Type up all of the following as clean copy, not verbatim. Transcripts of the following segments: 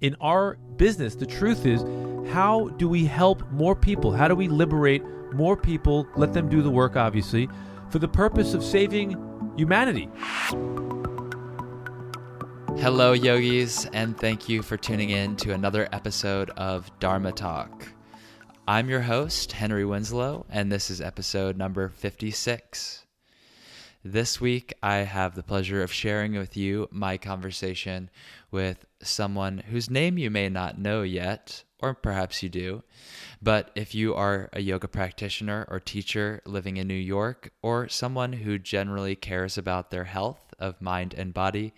in our business, the truth is, how do we help more people? How do we liberate more people, let them do the work, obviously, for the purpose of saving humanity? Hello, yogis, and thank you for tuning in to another episode of Dharma Talk. I'm your host, Henry Winslow, and this is episode number 56. This week, I have the pleasure of sharing with you my conversation with someone whose name you may not know yet, or perhaps you do. But if you are a yoga practitioner or teacher living in New York, or someone who generally cares about their health of mind and body,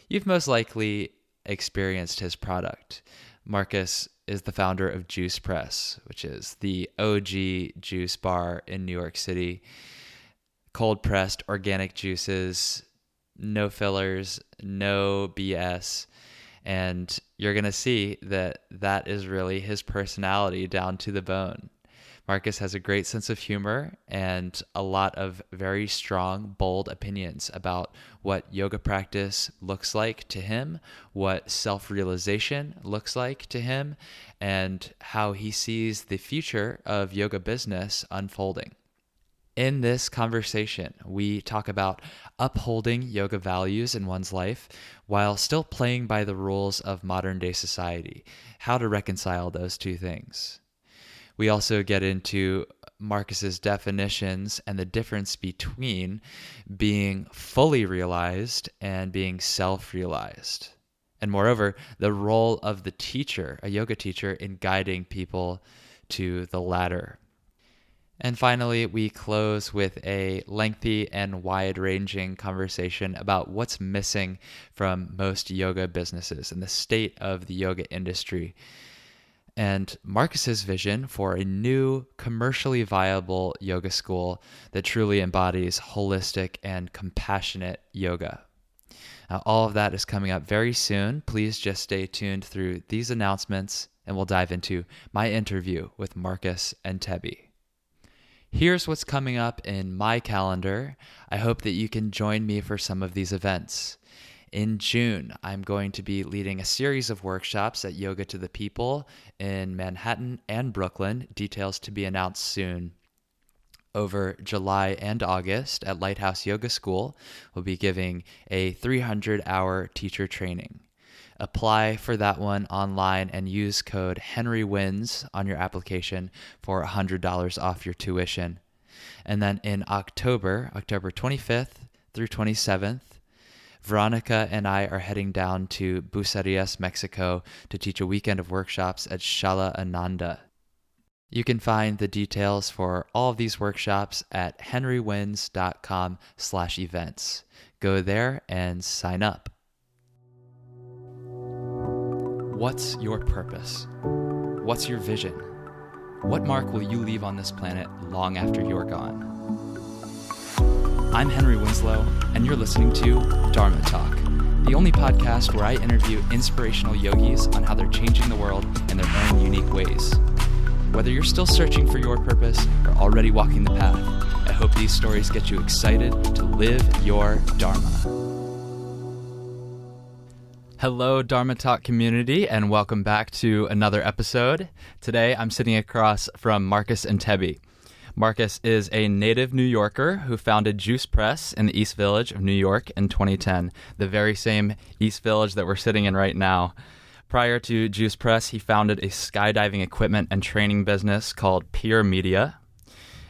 you've most likely experienced his product. Marcus is the founder of Juice Press, which is the OG juice bar in New York City. Cold-pressed organic juices, no fillers, no BS. And you're going to see that that is really his personality down to the bone. Marcus has a great sense of humor and a lot of very strong, bold opinions about what yoga practice looks like to him, what self-realization looks like to him, and how he sees the future of yoga business unfolding. In this conversation, we talk about upholding yoga values in one's life while still playing by the rules of modern-day society, how to reconcile those two things. We also get into Marcus's definitions and the difference between being fully realized and being self-realized. And moreover, the role of the teacher, a yoga teacher, in guiding people to the latter. And finally, we close with a lengthy and wide-ranging conversation about what's missing from most yoga businesses and the state of the yoga industry, and Marcus's vision for a new commercially viable yoga school that truly embodies holistic and compassionate yoga. Now, all of that is coming up very soon. Please just stay tuned through these announcements, and we'll dive into my interview with Marcus Antebi. Here's what's coming up in my calendar. I hope that you can join me for some of these events. In June, I'm going to be leading a series of workshops at Yoga to the People in Manhattan and Brooklyn, details to be announced soon. Over July and August at Lighthouse Yoga School, we'll be giving a 300-hour teacher training. Apply for that one online and use code HenryWins on your application for $100 off your tuition. And then in October 25th through 27th, Veronica and I are heading down to Bucerias, Mexico to teach a weekend of workshops at Shala Ananda. You can find the details for all of these workshops at henrywins.com/events. Go there and sign up. What's your purpose? What's your vision? What mark will you leave on this planet long after you're gone? I'm Henry Winslow, and you're listening to Dharma Talk, the only podcast where I interview inspirational yogis on how they're changing the world in their own unique ways. Whether you're still searching for your purpose or already walking the path, I hope these stories get you excited to live your Dharma. Hello, Dharma Talk community, and welcome back to another episode. Today, I'm sitting across from Marcus Antebi. Marcus is a native New Yorker who founded Juice Press in the East Village of New York in 2010, the very same East Village that we're sitting in right now. Prior to Juice Press, he founded a skydiving equipment and training business called Peer Media.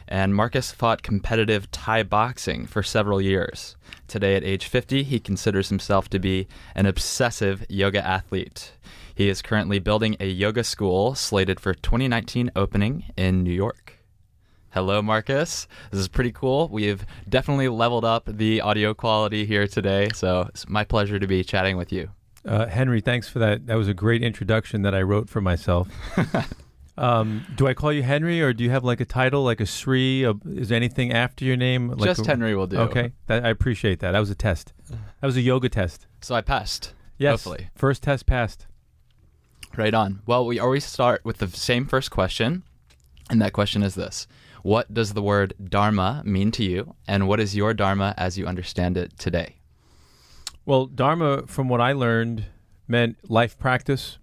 And Marcus fought competitive Thai boxing for several years. Today at age 50, he considers himself to be an obsessive yoga athlete. He is currently building a yoga school slated for 2019 opening in New York. Hello, Marcus. This is pretty cool. We've definitely leveled up the audio quality here today, so it's my pleasure to be chatting with you. Henry, thanks for that. That was a great introduction that I wrote for myself. Do I call you Henry, or do you have like a title, like a Sri? Is there anything after your name? Like Just Henry will do. Okay, I appreciate that. That was a test. That was a yoga test. So I passed. Yes, hopefully. First test passed. Right on. Well, we always start with the same first question, and that question is this. What does the word Dharma mean to you, and what is your Dharma as you understand it today? Well, Dharma, from what I learned, meant life practice.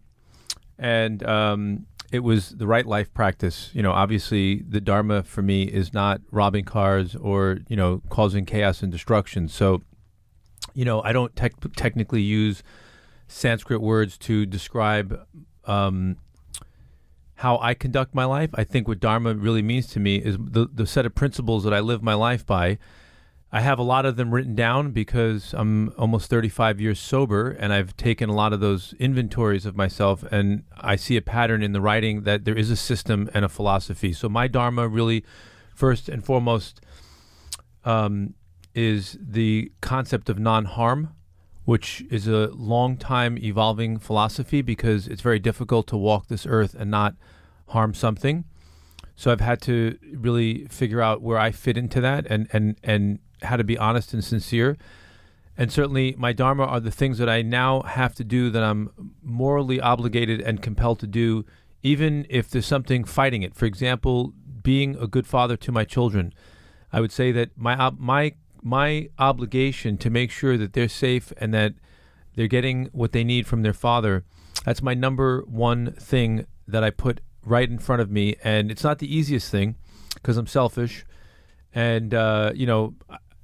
And it was the right life practice. Obviously the Dharma for me is not robbing cars or, causing chaos and destruction. So, I don't technically use Sanskrit words to describe how I conduct my life. I think what Dharma really means to me is the set of principles that I live my life by. I have a lot of them written down because I'm almost 35 years sober, and I've taken a lot of those inventories of myself, and I see a pattern in the writing that there is a system and a philosophy. So my Dharma really, first and foremost, is the concept of non-harm, which is a long time evolving philosophy because it's very difficult to walk this earth and not harm something. So I've had to really figure out where I fit into that and how to be honest and sincere. And certainly my Dharma are the things that I now have to do that I'm morally obligated and compelled to do, even if there's something fighting it. For example, being a good father to my children. I would say that my obligation to make sure that they're safe and that they're getting what they need from their father, that's my number one thing that I put right in front of me. And it's not the easiest thing because I'm selfish. And,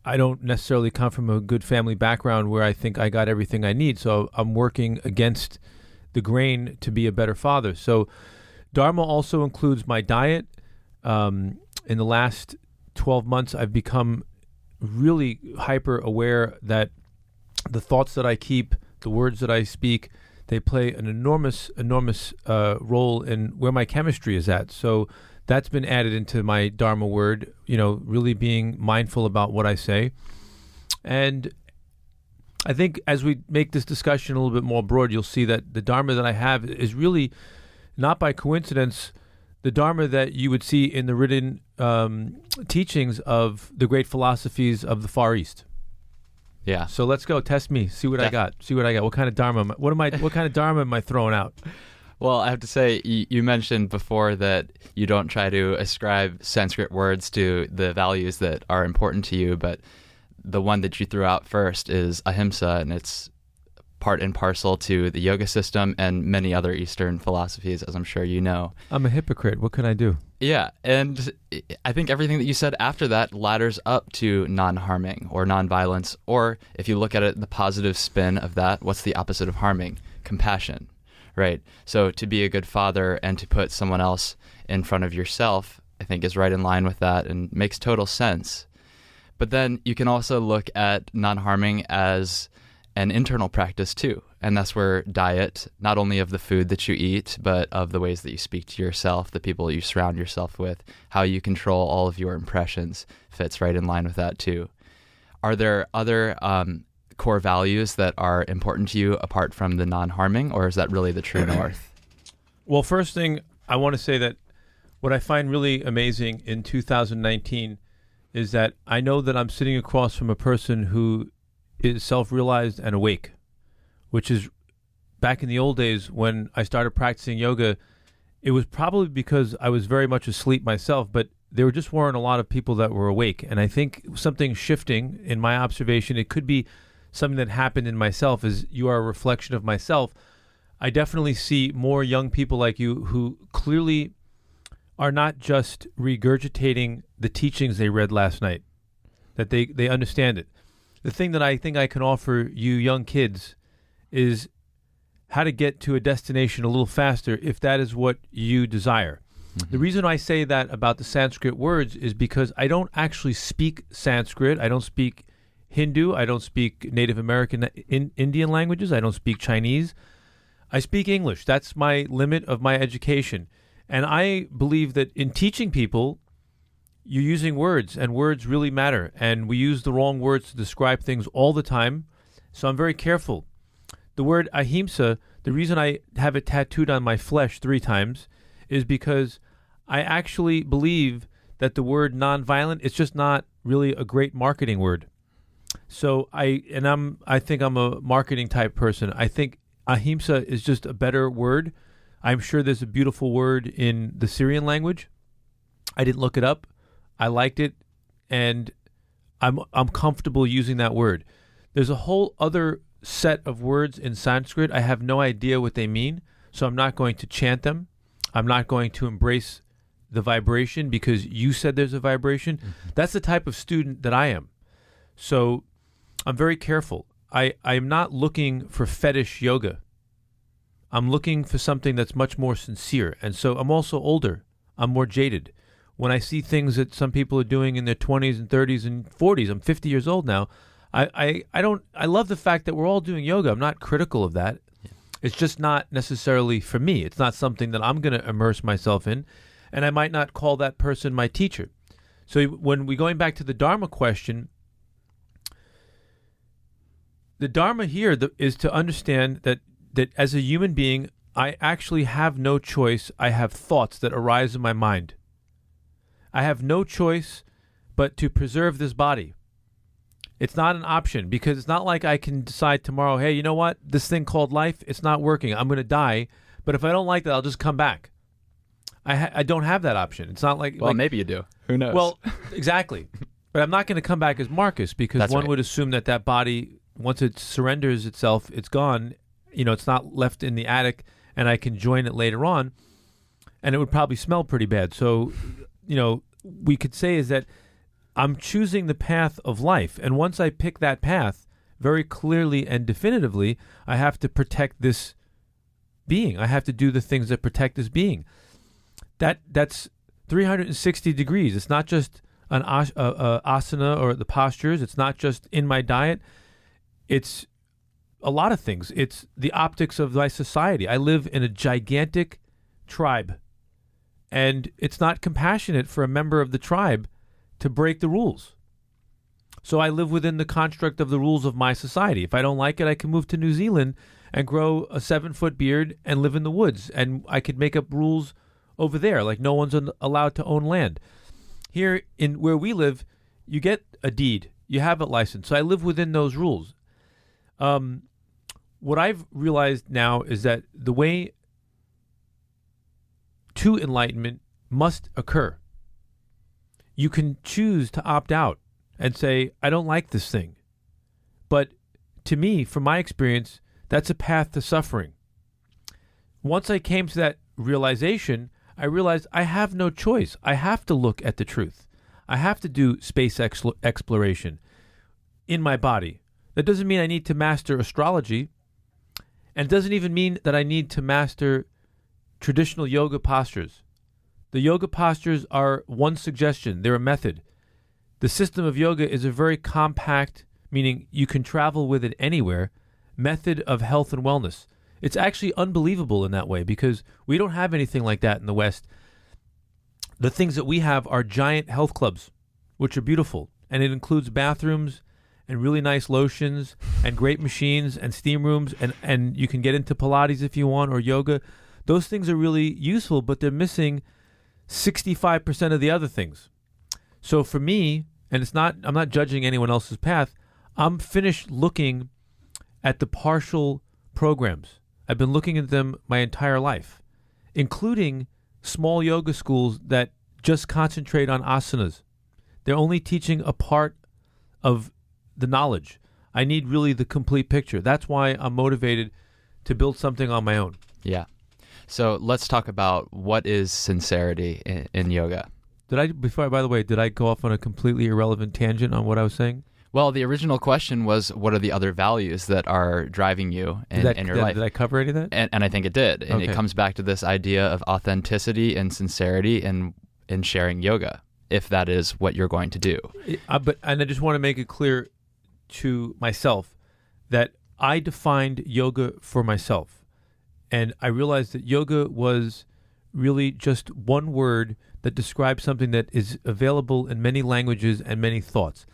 I don't necessarily come from a good family background where I think I got everything I need. So I'm working against the grain to be a better father. So Dharma also includes my diet. In the last 12 months, I've become really hyper aware that the thoughts that I keep, the words that I speak, they play an enormous role in where my chemistry is at. So that's been added into my Dharma word, really being mindful about what I say. And I think as we make this discussion a little bit more broad, you'll see that the Dharma that I have is really not by coincidence the Dharma that you would see in the written teachings of the great philosophies of the Far East. Yeah. So let's go. Test me. See what I got. What kind of Dharma? What kind of Dharma am I throwing out? Well, I have to say, you mentioned before that you don't try to ascribe Sanskrit words to the values that are important to you, but the one that you threw out first is ahimsa, and it's part and parcel to the yoga system and many other Eastern philosophies, as I'm sure you know. I'm a hypocrite. What can I do? Yeah, and I think everything that you said after that ladders up to non-harming or non-violence, or if you look at it, the positive spin of that, what's the opposite of harming? Compassion. Right. So to be a good father and to put someone else in front of yourself, I think is right in line with that and makes total sense. But then you can also look at non-harming as an internal practice too. And that's where diet, not only of the food that you eat, but of the ways that you speak to yourself, the people you surround yourself with, how you control all of your impressions fits right in line with that too. Are there other core values that are important to you apart from the non-harming, or is that really the true north? Well, first thing, I want to say that what I find really amazing in 2019 is that I know that I'm sitting across from a person who is self-realized and awake, which is back in the old days when I started practicing yoga, it was probably because I was very much asleep myself, but there just weren't a lot of people that were awake. And I think something shifting in my observation, it could be something that happened in myself, is you are a reflection of myself. I definitely see more young people like you who clearly are not just regurgitating the teachings they read last night, that they understand it. The thing that I think I can offer you young kids is how to get to a destination a little faster if that is what you desire. Mm-hmm. The reason I say that about the Sanskrit words is because I don't actually speak Sanskrit. I don't speak Hindu. I don't speak Native American Indian languages. I don't speak Chinese. I speak English. That's my limit of my education. And I believe that in teaching people, you're using words, and words really matter. And we use the wrong words to describe things all the time. So I'm very careful. The word ahimsa, the reason I have it tattooed on my flesh 3 times is because I actually believe that the word nonviolent is just not really a great marketing word. So I think I'm a marketing type person. I think ahimsa is just a better word. I'm sure there's a beautiful word in the Syrian language. I didn't look it up. I liked it, and I'm comfortable using that word. There's a whole other set of words in Sanskrit. I have no idea what they mean. So I'm not going to chant them. I'm not going to embrace the vibration because you said there's a vibration. That's the type of student that I am. So I'm very careful. I'm not looking for fetish yoga. I'm looking for something that's much more sincere. And so I'm also older. I'm more jaded. When I see things that some people are doing in their 20s and 30s and 40s, I'm 50 years old now. I love the fact that we're all doing yoga. I'm not critical of that. Yeah. It's just not necessarily for me. It's not something that I'm going to immerse myself in. And I might not call that person my teacher. So when we're going back to the Dharma question, the Dharma here is to understand that as a human being, I actually have no choice. I have thoughts that arise in my mind. I have no choice but to preserve this body. It's not an option because it's not like I can decide tomorrow, hey, you know what? This thing called life, it's not working. I'm going to die. But if I don't like that, I'll just come back. I don't have that option. It's not like... Well, maybe you do. Who knows? Well, exactly. But I'm not going to come back as Marcus because That's one right. would assume that body, once it surrenders itself, it's gone. It's not left in the attic and I can join it later on. And it would probably smell pretty bad. So, we could say is that I'm choosing the path of life. And once I pick that path very clearly and definitively, I have to protect this being. I have to do the things that protect this being. That's 360 degrees. It's not just an asana or the postures. It's not just in my diet. It's a lot of things. It's the optics of my society. I live in a gigantic tribe, and it's not compassionate for a member of the tribe to break the rules. So I live within the construct of the rules of my society. If I don't like it, I can move to New Zealand and grow a 7-foot beard and live in the woods, and I could make up rules over there, like no one's allowed to own land. Here in where we live, you get a deed, you have a license. So I live within those rules. What I've realized now is that the way to enlightenment must occur. You can choose to opt out and say, I don't like this thing. But to me, from my experience, that's a path to suffering. Once I came to that realization, I realized I have no choice. I have to look at the truth. I have to do space exploration in my body. That doesn't mean I need to master astrology. And it doesn't even mean that I need to master traditional yoga postures. The yoga postures are one suggestion. They're a method. The system of yoga is a very compact, meaning you can travel with it anywhere, method of health and wellness. It's actually unbelievable in that way because we don't have anything like that in the West. The things that we have are giant health clubs, which are beautiful. And it includes bathrooms and really nice lotions and great machines and steam rooms. And you can get into Pilates if you want or yoga. Those things are really useful, but they're missing 65% of the other things. So for me, and I'm not judging anyone else's path, I'm finished looking at the partial programs. I've been looking at them my entire life, including small yoga schools that just concentrate on asanas. They're only teaching a part of the knowledge. I need really the complete picture. That's why I'm motivated to build something on my own. Yeah. So let's talk about what is sincerity in yoga. By the way, did I go off on a completely irrelevant tangent on what I was saying? Well, the original question was, what are the other values that are driving you in your life? Did I cover any of that? And I think it did. And okay. It comes back to this idea of authenticity and sincerity in sharing yoga, if that is what you're going to do. And I just want to make it clear to myself that I defined yoga for myself. And I realized that yoga was really just one word that describes something that is available in many languages and many thoughts.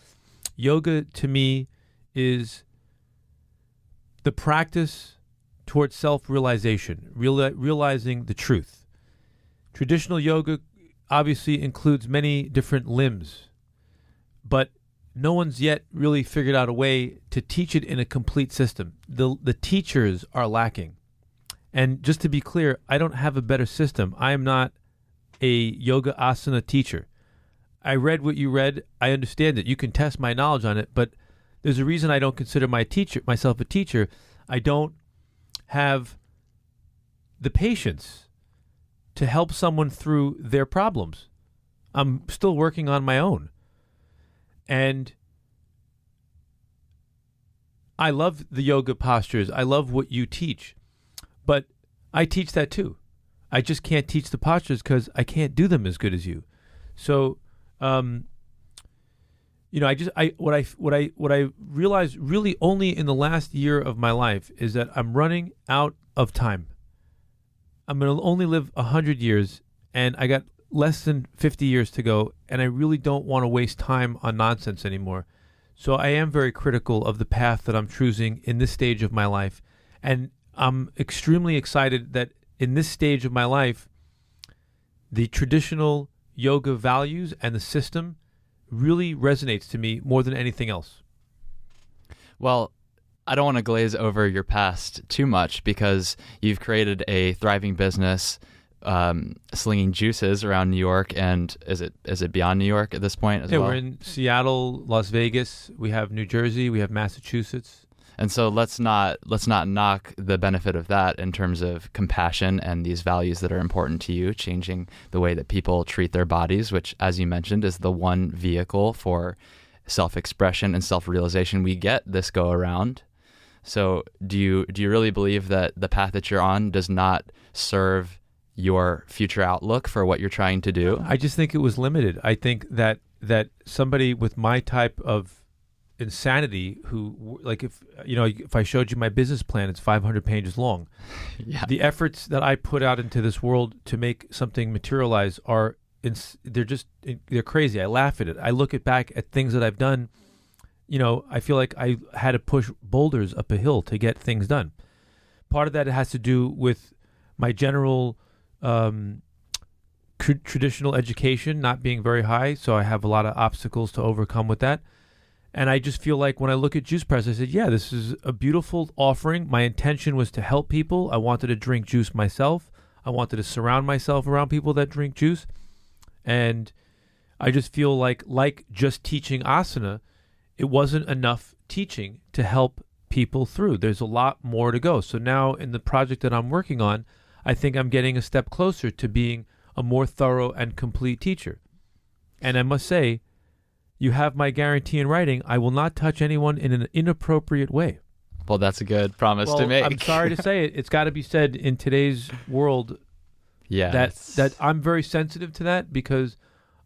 Yoga, to me, is the practice towards self-realization, realizing the truth. Traditional yoga obviously includes many different limbs, but no one's yet really figured out a way to teach it in a complete system. The teachers are lacking. And just to be clear, I don't have a better system. I am not a yoga asana teacher. I read what you read. I understand it. You can test my knowledge on it, but there's a reason I don't consider myself a teacher. I don't have the patience to help someone through their problems. I'm still working on my own. And I love the yoga postures. I love what you teach. But I teach that too. I just can't teach the postures because I can't do them as good as you. So, what I realized really only in the last year of my life is that I'm running out of time. I'm going to only live 100 years, and I got less than 50 years to go, and I really don't want to waste time on nonsense anymore. So I am very critical of the path that I'm choosing in this stage of my life, and I'm extremely excited that in this stage of my life, the traditional yoga values and the system really resonates to me more than anything else. Well, I don't want to glaze over your past too much because you've created a thriving business slinging juices around New York, and is it beyond New York at this point as well? Yeah, we're in Seattle, Las Vegas. We have New Jersey. We have Massachusetts. And so let's not knock the benefit of that in terms of compassion and these values that are important to you, changing the way that people treat their bodies, which, as you mentioned, is the one vehicle for self-expression and self-realization we get this go around. So do you really believe that the path that you're on does not serve your future outlook for what you're trying to do? I just think it was limited. I think that somebody with my type of insanity who, like, if I showed you my business plan, it's 500 pages long. Yeah. The efforts that I put out into this world to make something materialize they're crazy. I laugh at it. I look back at things that I've done. I feel like I had to push boulders up a hill to get things done. Part of that has to do with my general traditional education not being very high, so I have a lot of obstacles to overcome with that. And I just feel like when I look at Juice Press, I said, yeah, this is a beautiful offering. My intention was to help people. I wanted to drink juice myself. I wanted to surround myself around people that drink juice. And I just feel like just teaching asana, it wasn't enough teaching to help people through. There's a lot more to go. So now in the project that I'm working on, I think I'm getting a step closer to being a more thorough and complete teacher. And I must say, you have my guarantee in writing, I will not touch anyone in an inappropriate way. Well, that's a good promise to make. I'm sorry to say it. It's got to be said in today's world. Yeah, that I'm very sensitive to that because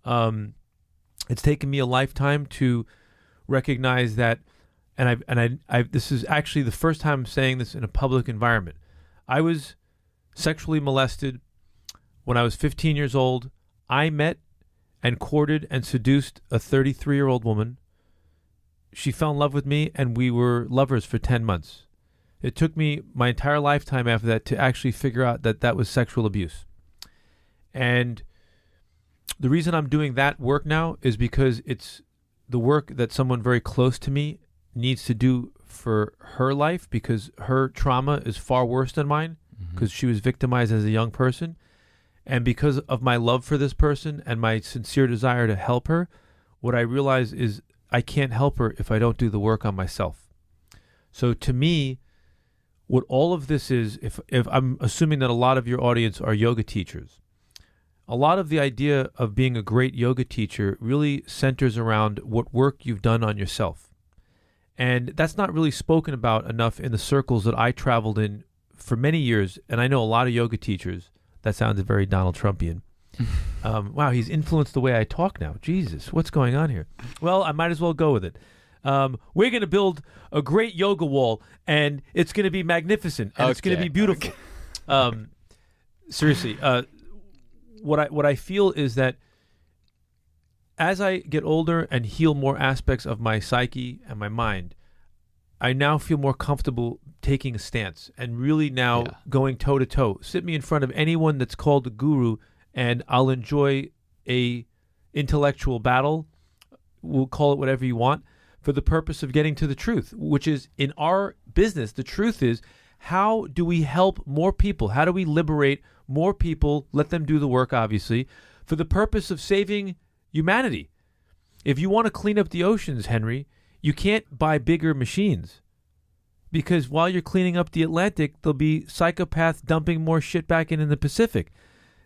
it's taken me a lifetime to recognize that, and I this is actually the first time I'm saying this in a public environment. I was sexually molested when I was 15 years old. I met and courted and seduced a 33-year-old woman. She fell in love with me, and we were lovers for 10 months. It took me my entire lifetime after that to actually figure out that was sexual abuse. And the reason I'm doing that work now is because it's the work that someone very close to me needs to do for her life, because her trauma is far worse than mine, because she was victimized as a young person. And because of my love for this person and my sincere desire to help her, what I realize is I can't help her if I don't do the work on myself. So to me, what all of this is, if I'm assuming that a lot of your audience are yoga teachers, a lot of the idea of being a great yoga teacher really centers around what work you've done on yourself. And that's not really spoken about enough in the circles that I traveled in for many years. And I know a lot of yoga teachers. That sounded very Donald Trumpian. Wow, he's influenced the way I talk now. Jesus, what's going on here? Well, I might as well go with it. We're going to build a great yoga wall, and it's going to be magnificent, and it's going to be beautiful. Okay. Seriously, what I feel is that as I get older and heal more aspects of my psyche and my mind, I now feel more comfortable taking a stance and really now going toe-to-toe. Sit me in front of anyone that's called a guru, and I'll enjoy a intellectual battle. We'll call it whatever you want, for the purpose of getting to the truth, which is, in our business, the truth is, how do we help more people? How do we liberate more people, let them do the work, obviously, for the purpose of saving humanity? If you want to clean up the oceans, Henry, you can't buy bigger machines, because while you're cleaning up the Atlantic, there'll be psychopaths dumping more shit back in the Pacific.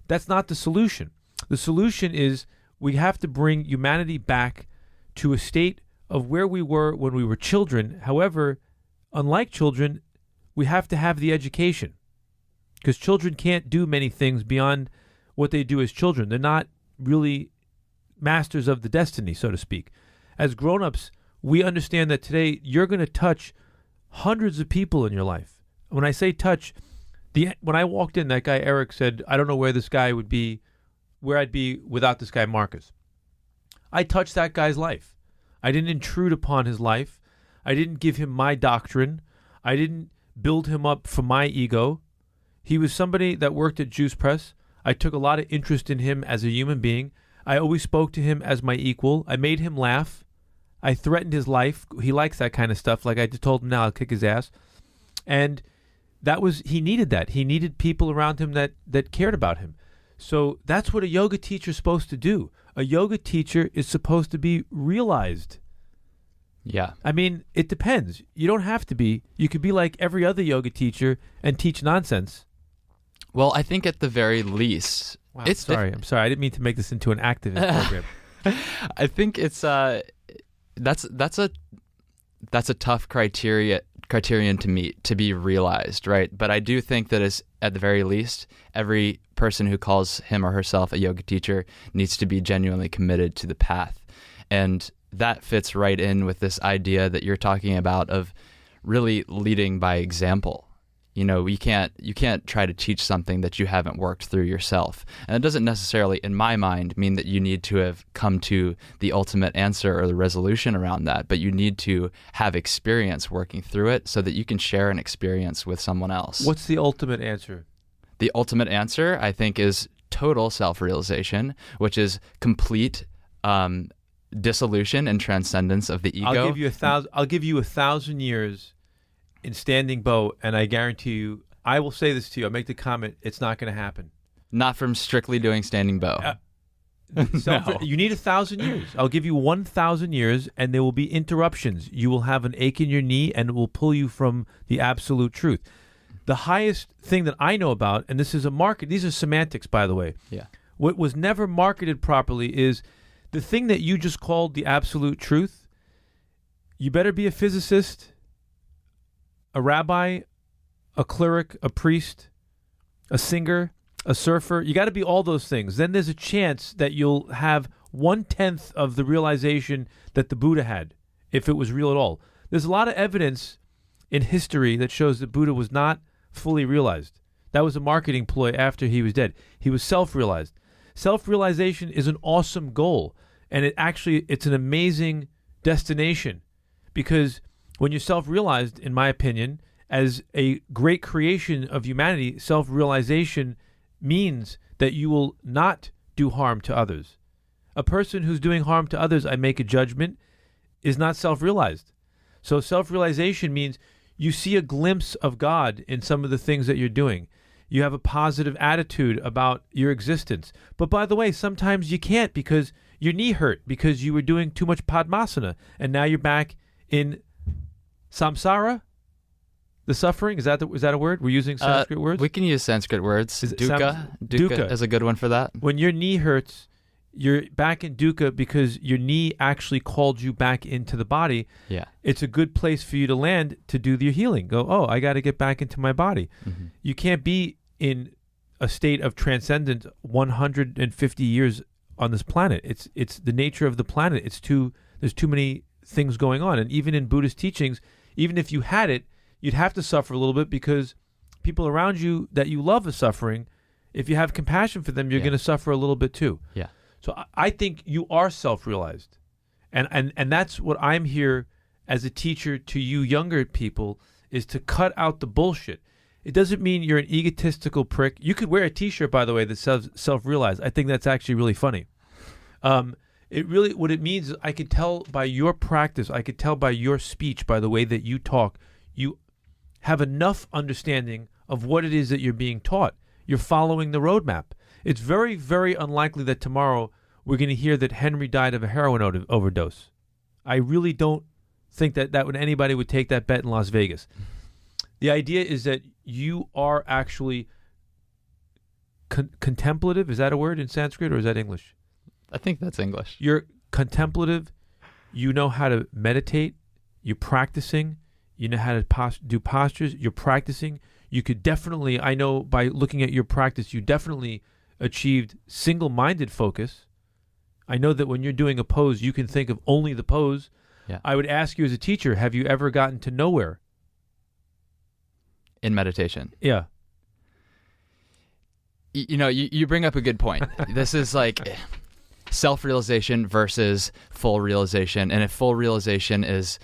That's not the solution. The solution is we have to bring humanity back to a state of where we were when we were children. However, unlike children, we have to have the education, because children can't do many things beyond what they do as children. They're not really masters of the destiny, so to speak. As grown-ups, we understand that today you're going to touch hundreds of people in your life. When I say touch, when I walked in, that guy Eric said, I don't know where this guy would be, where I'd be without this guy Marcus. I touched that guy's life. I didn't intrude upon his life. I didn't give him my doctrine. I didn't build him up for my ego. He was somebody that worked at Juice Press. I took a lot of interest in him as a human being. I always spoke to him as my equal. I made him laugh. I threatened his life. He likes that kind of stuff. Like I just told him now, I'll kick his ass. And he needed that. He needed people around him that cared about him. So that's what a yoga teacher is supposed to do. A yoga teacher is supposed to be realized. Yeah. I mean, it depends. You don't have to be. You could be like every other yoga teacher and teach nonsense. Well, I think at the very least... Wow, I'm sorry. I didn't mean to make this into an activist program. I think it's that's a tough criterion to meet, to be realized, right? But I do think that is, at the very least, every person who calls him or herself a yoga teacher needs to be genuinely committed to the path. And that fits right in with this idea that you're talking about of really leading by example. You know, you can't try to teach something that you haven't worked through yourself. And it doesn't necessarily, in my mind, mean that you need to have come to the ultimate answer or the resolution around that, but you need to have experience working through it so that you can share an experience with someone else. What's the ultimate answer? The ultimate answer, I think, is total self-realization, which is complete dissolution and transcendence of the ego. I'll give you 1,000 years in standing bow, and I guarantee you, I will say this to you, I'll make the comment, it's not going to happen. Not from strictly doing standing bow. No. You need 1,000 years. I'll give you 1,000 years, and there will be interruptions. You will have an ache in your knee, and it will pull you from the absolute truth. The highest thing that I know about, and this is a market, these are semantics, by the way. Yeah. What was never marketed properly is the thing that you just called the absolute truth. You better be a physicist, a rabbi, a cleric, a priest, a singer, a surfer. You got to be all those things. Then there's a chance that you'll have 1/10 of the realization that the Buddha had, if it was real at all. There's a lot of evidence in history that shows that Buddha was not fully realized. That was a marketing ploy after he was dead. He was self-realized. Self-realization is an awesome goal, and it's an amazing destination, because when you're self-realized, in my opinion, as a great creation of humanity, self-realization means that you will not do harm to others. A person who's doing harm to others, I make a judgment, is not self-realized. So self-realization means you see a glimpse of God in some of the things that you're doing. You have a positive attitude about your existence. But by the way, sometimes you can't because your knee hurt because you were doing too much Padmasana, and now you're back in samsara, the suffering. Is that a word? We're using Sanskrit words? We can use Sanskrit words. Dukkha is a good one for that. When your knee hurts, you're back in dukkha because your knee actually called you back into the body. Yeah. It's a good place for you to land to do your healing. Go, I got to get back into my body. Mm-hmm. You can't be in a state of transcendence 150 years on this planet. It's the nature of the planet. There's too many things going on. And even in Buddhist teachings, even if you had it, you'd have to suffer a little bit because people around you that you love are suffering. If you have compassion for them, you're going to suffer a little bit too. Yeah. So I think you are self-realized. And that's what I'm here as a teacher to you younger people, is to cut out the bullshit. It doesn't mean you're an egotistical prick. You could wear a T-shirt, by the way, that says self-realized. I think that's actually really funny. What it means is I could tell by your practice, I could tell by your speech, by the way that you talk, you have enough understanding of what it is that you're being taught. You're following the roadmap. It's very, very unlikely that tomorrow we're going to hear that Henry died of a heroin overdose. I really don't think that anybody would take that bet in Las Vegas. The idea is that you are actually contemplative. Is that a word in Sanskrit or is that English? I think that's English. You're contemplative. You know how to meditate. You're practicing. You know how to do postures. You're practicing. You could definitely, I know by looking at your practice, you definitely achieved single-minded focus. I know that when you're doing a pose, you can think of only the pose. Yeah. I would ask you as a teacher, have you ever gotten to nowhere? In meditation. Yeah. You bring up a good point. This is like self-realization versus full realization. And if full realization is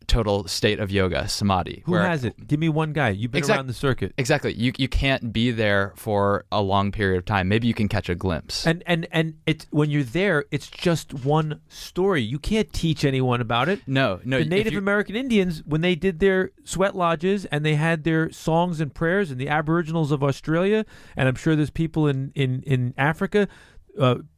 total state of yoga, samadhi. Who has it? Give me one guy. You've been around the circuit. Exactly. You can't be there for a long period of time. Maybe you can catch a glimpse. And it's when you're there, it's just one story. You can't teach anyone about it. No. The Native American Indians, when they did their sweat lodges and they had their songs and prayers, and the Aboriginals of Australia, and I'm sure there's people in Africa,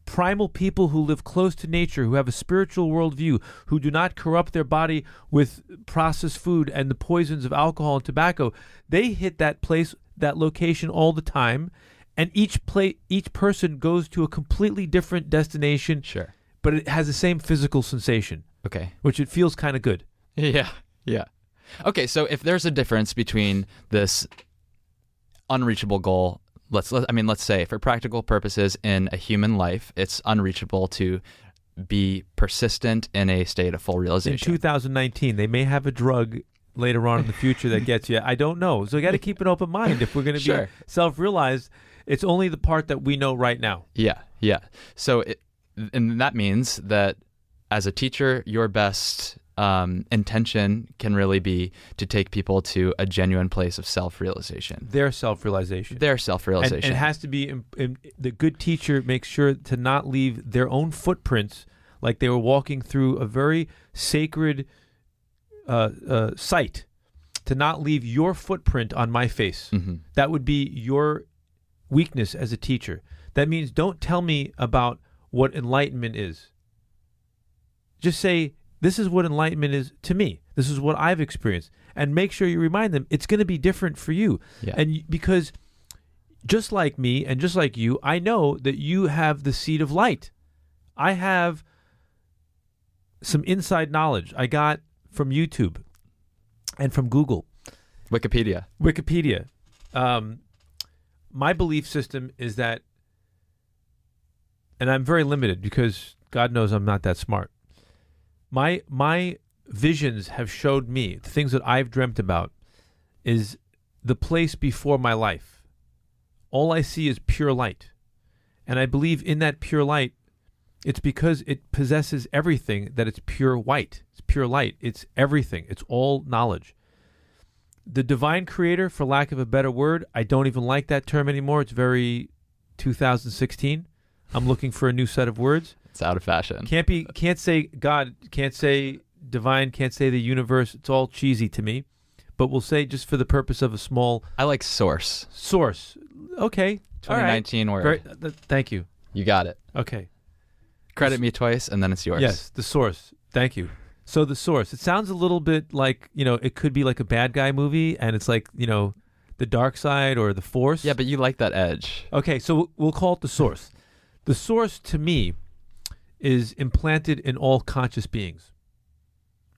primal people who live close to nature, who have a spiritual worldview, who do not corrupt their body with processed food and the poisons of alcohol and tobacco. They hit that place, that location all the time, and each person goes to a completely different destination. Sure. But it has the same physical sensation. Okay. Which it feels kind of good. Yeah. Okay, so if there's a difference between this unreachable goal, let's say for practical purposes in a human life, it's unreachable to be persistent in a state of full realization. In 2019, they may have a drug later on in the future that gets you. I don't know. So you got to keep an open mind. If we're going to be self-realized, it's only the part that we know right now. Yeah. So, and that means that as a teacher, your best intention can really be to take people to a genuine place of self-realization. Their self-realization. And it has to be, the good teacher makes sure to not leave their own footprints, like they were walking through a very sacred site, to not leave your footprint on my face. Mm-hmm. That would be your weakness as a teacher. That means don't tell me about what enlightenment is. Just say, this is what enlightenment is to me. This is what I've experienced. And make sure you remind them it's going to be different for you. Yeah. And because just like me and just like you, I know that you have the seed of light. I have some inside knowledge I got from YouTube and from Google. Wikipedia. My belief system is that, and I'm very limited because God knows I'm not that smart. My visions have showed me, the things that I've dreamt about, is the place before my life. All I see is pure light. And I believe in that pure light, it's because it possesses everything that it's pure white. It's pure light. It's everything. It's all knowledge. The divine creator, for lack of a better word, I don't even like that term anymore. It's very 2016. I'm looking for a new set of words. It's out of fashion. Can't say God, can't say divine, can't say the universe. It's all cheesy to me. But we'll say, just for the purpose of a small... I like source. Okay. 2019 all right. word. Thank you. You got it. Okay. Credit me twice and then it's yours. Yes, the source. Thank you. So the source. It sounds a little bit like, it could be like a bad guy movie, and it's like, the dark side or the force. Yeah, but you like that edge. Okay, so we'll call it the source. The source, to me, is implanted in all conscious beings.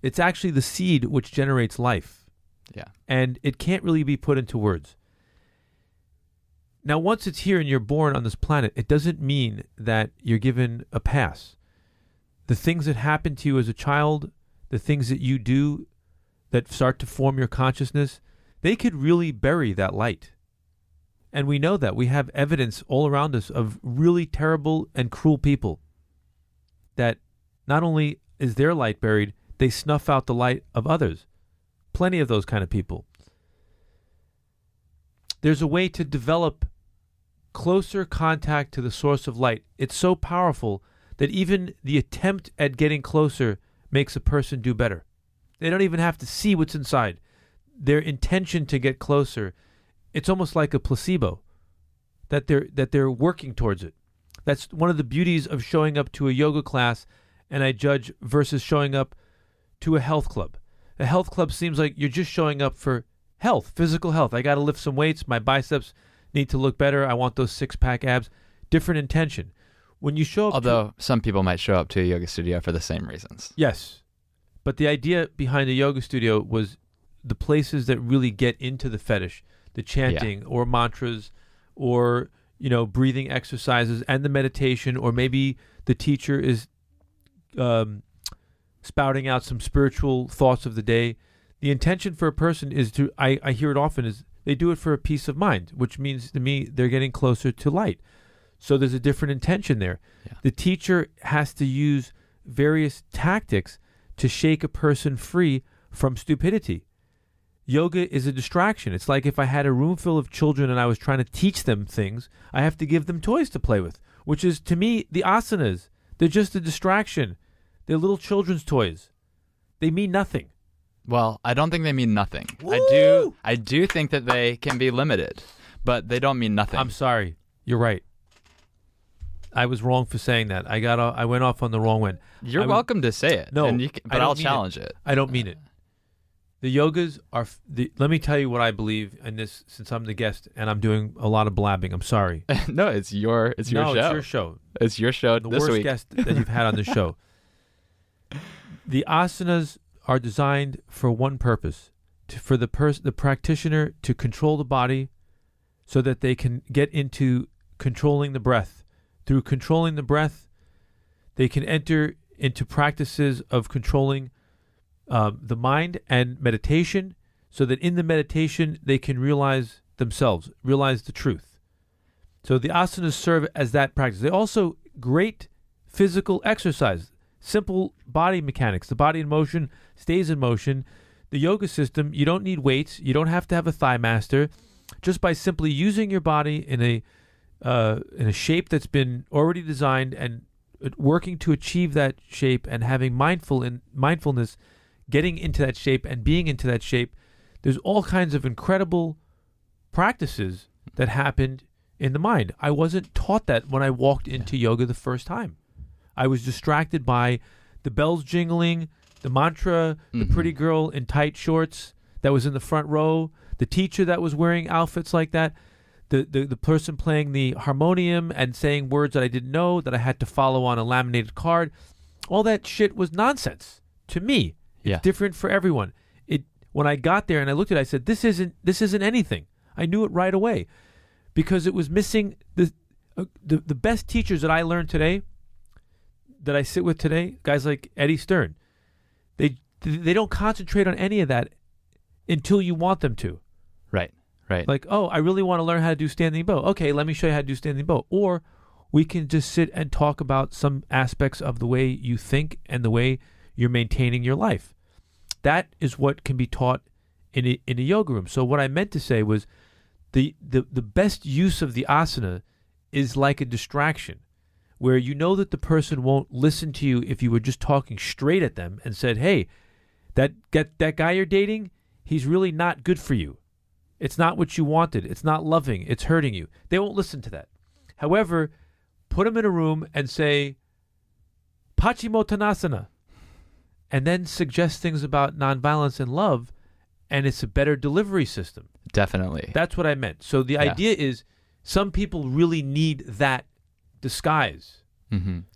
It's actually the seed which generates life. Yeah. And it can't really be put into words. Now, once it's here and you're born on this planet, it doesn't mean that you're given a pass. The things that happen to you as a child, the things that you do that start to form your consciousness, they could really bury that light. And we know that. We have evidence all around us of really terrible and cruel people that not only is their light buried, they snuff out the light of others. Plenty of those kind of people. There's a way to develop closer contact to the source of light. It's so powerful that even the attempt at getting closer makes a person do better. They don't even have to see what's inside. Their intention to get closer, it's almost like a placebo, that they're working towards it. That's one of the beauties of showing up to a yoga class, and I judge, versus showing up to a health club. A health club seems like you're just showing up for health, physical health. I got to lift some weights. My biceps need to look better. I want those 6-pack abs. Different intention. When you show up, although some people might show up to a yoga studio for the same reasons. Yes, but the idea behind a yoga studio was the places that really get into the fetish, the chanting or mantras, or breathing exercises and the meditation, or maybe the teacher is spouting out some spiritual thoughts of the day. The intention for a person is to, I hear it often, is they do it for a peace of mind, which means to me they're getting closer to light. So there's a different intention there. Yeah. The teacher has to use various tactics to shake a person free from stupidity. Yoga is a distraction. It's like if I had a room full of children and I was trying to teach them things, I have to give them toys to play with, which is, to me, the asanas. They're just a distraction. They're little children's toys. They mean nothing. Well, I don't think they mean nothing. Woo! I do think that they can be limited, but they don't mean nothing. I'm sorry. You're right. I was wrong for saying that. I went off on the wrong one. You're welcome to say it. No, but I'll challenge it. I don't mean it. The yogas are. Let me tell you what I believe in this. Since I'm the guest and I'm doing a lot of blabbing, I'm sorry. No, it's your show. It's your show. It's your show. The this worst week. guest that you've had on the show. The asanas are designed for one purpose: for the practitioner to control the body, so that they can get into controlling the breath. Through controlling the breath, they can enter into practices of controlling the mind and meditation, so that in the meditation they can realize themselves, realize the truth. So the asanas serve as that practice. They also great physical exercise, simple body mechanics. The body in motion stays in motion. The yoga system, you don't need weights. You don't have to have a thigh master. Just by simply using your body in a shape that's been already designed and working to achieve that shape and having mindfulness, getting into that shape and being into that shape, there's all kinds of incredible practices that happened in the mind. I wasn't taught that when I walked into yoga the first time. I was distracted by the bells jingling, the mantra, the pretty girl in tight shorts that was in the front row, the teacher that was wearing outfits like that, the person playing the harmonium and saying words that I didn't know that I had to follow on a laminated card. All that shit was nonsense to me. It's different for everyone. When I got there and I looked at it, I said, this isn't anything. I knew it right away because it was missing the best teachers that I learned today, that I sit with today, guys like Eddie Stern. They don't concentrate on any of that until you want them to. Right. Like, oh, I really want to learn how to do standing bow. Okay, let me show you how to do standing bow. Or we can just sit and talk about some aspects of the way you think and the way you're maintaining your life. That is what can be taught in a yoga room. So what I meant to say was the best use of the asana is like a distraction, where you know that the person won't listen to you if you were just talking straight at them and said, hey, that guy you're dating, he's really not good for you. It's not what you wanted. It's not loving. It's hurting you. They won't listen to that. However, put them in a room and say, Paschimottanasana, and then suggest things about nonviolence and love, and it's a better delivery system. Definitely. That's what I meant. So the idea is some people really need that disguise.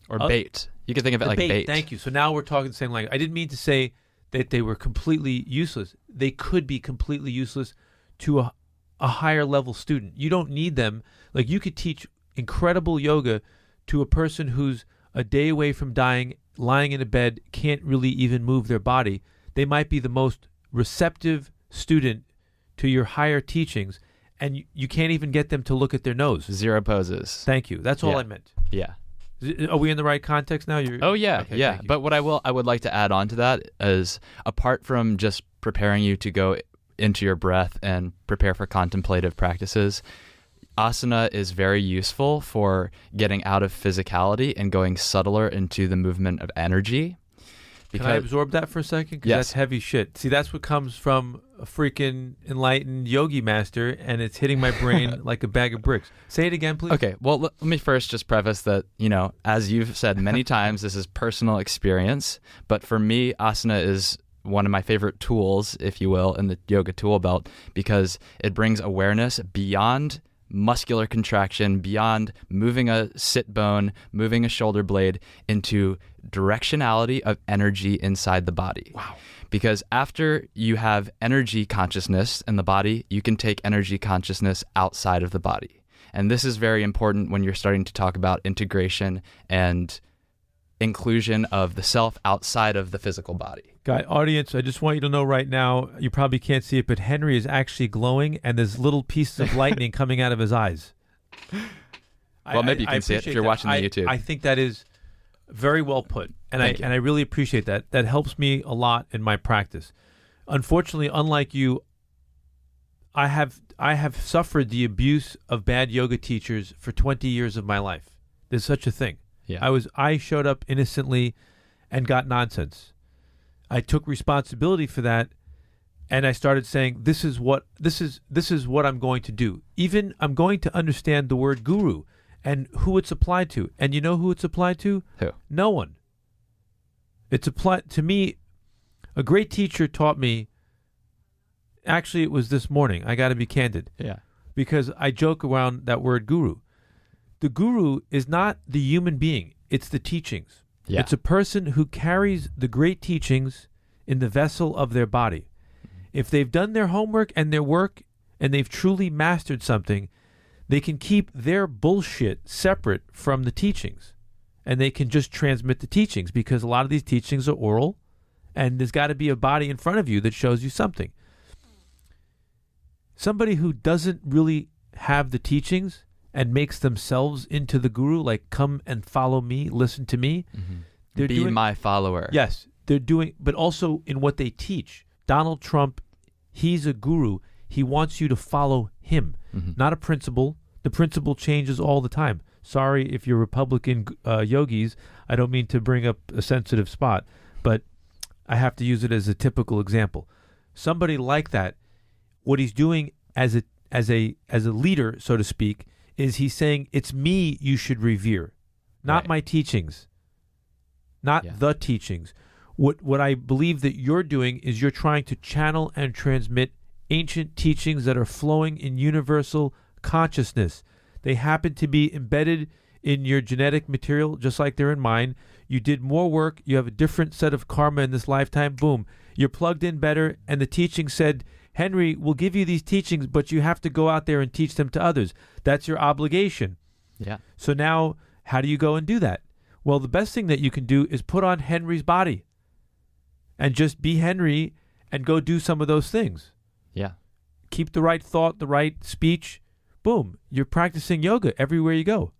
Or bait. You can think of it like bait. Thank you. So now we're talking the same language. I didn't mean to say that they were completely useless. They could be completely useless to a higher level student. You don't need them. Like, you could teach incredible yoga to a person who's a day away from dying, lying in a bed, can't really even move their body. They might be the most receptive student to your higher teachings, and you can't even get them to look at their nose. Zero poses. Thank you. That's all I meant. Yeah. Are we in the right context now? Oh, yeah. Okay, yeah. But what I would like to add on to that is, apart from just preparing you to go into your breath and prepare for contemplative practices, asana is very useful for getting out of physicality and going subtler into the movement of energy. Can I absorb that for a second? Because that's heavy shit. See, that's what comes from a freaking enlightened yogi master, and it's hitting my brain like a bag of bricks. Say it again, please. Okay. Well, let me first just preface that, as you've said many times, this is personal experience. But for me, asana is one of my favorite tools, if you will, in the yoga tool belt, because it brings awareness beyond muscular contraction, beyond moving a sit bone, moving a shoulder blade, into directionality of energy inside the body. Wow. Because after you have energy consciousness in the body, you can take energy consciousness outside of the body. And this is very important when you're starting to talk about integration and inclusion of the self outside of the physical body. Guy, audience, I just want you to know right now, you probably can't see it, but Henry is actually glowing, and there's little pieces of lightning coming out of his eyes. Well, maybe you can see it if you're watching the YouTube. I think that is very well put, and I really appreciate that. That helps me a lot in my practice. Unfortunately, unlike you, I have suffered the abuse of bad yoga teachers for 20 years of my life. There's such a thing. Yeah. I showed up innocently and got nonsense. I took responsibility for that, and I started saying, this is what I'm going to do. Even I'm going to understand the word guru and who it's applied to. And you know who it's applied to? Who? No one. It's applied to me. A great teacher taught me. Actually, it was this morning. I got to be candid. Yeah. Because I joke around that word guru. The guru is not the human being. It's the teachings. Yeah. It's a person who carries the great teachings in the vessel of their body. If they've done their homework and their work and they've truly mastered something, they can keep their bullshit separate from the teachings. And they can just transmit the teachings, because a lot of these teachings are oral, and there's got to be a body in front of you that shows you something. Somebody who doesn't really have the teachings and makes themselves into the guru, like, come and follow me, listen to me. Mm-hmm. They're Be my follower. Yes, they're doing, but also in what they teach. Donald Trump, he's a guru. He wants you to follow him, not a principle. The principle changes all the time. Sorry if you're Republican yogis. I don't mean to bring up a sensitive spot, but I have to use it as a typical example. Somebody like that, what he's doing as a leader, so to speak, is he's saying, it's me you should revere, not my teachings, not the teachings. What I believe that you're doing is you're trying to channel and transmit ancient teachings that are flowing in universal consciousness. They happen to be embedded in your genetic material, just like they're in mine. You did more work. You have a different set of karma in this lifetime. Boom. You're plugged in better. And the teaching said, Henry, we'll give you these teachings, but you have to go out there and teach them to others. That's your obligation. Yeah. So now, how do you go and do that? Well, the best thing that you can do is put on Henry's body and just be Henry and go do some of those things. Yeah. Keep the right thought, the right speech. Boom. You're practicing yoga everywhere you go.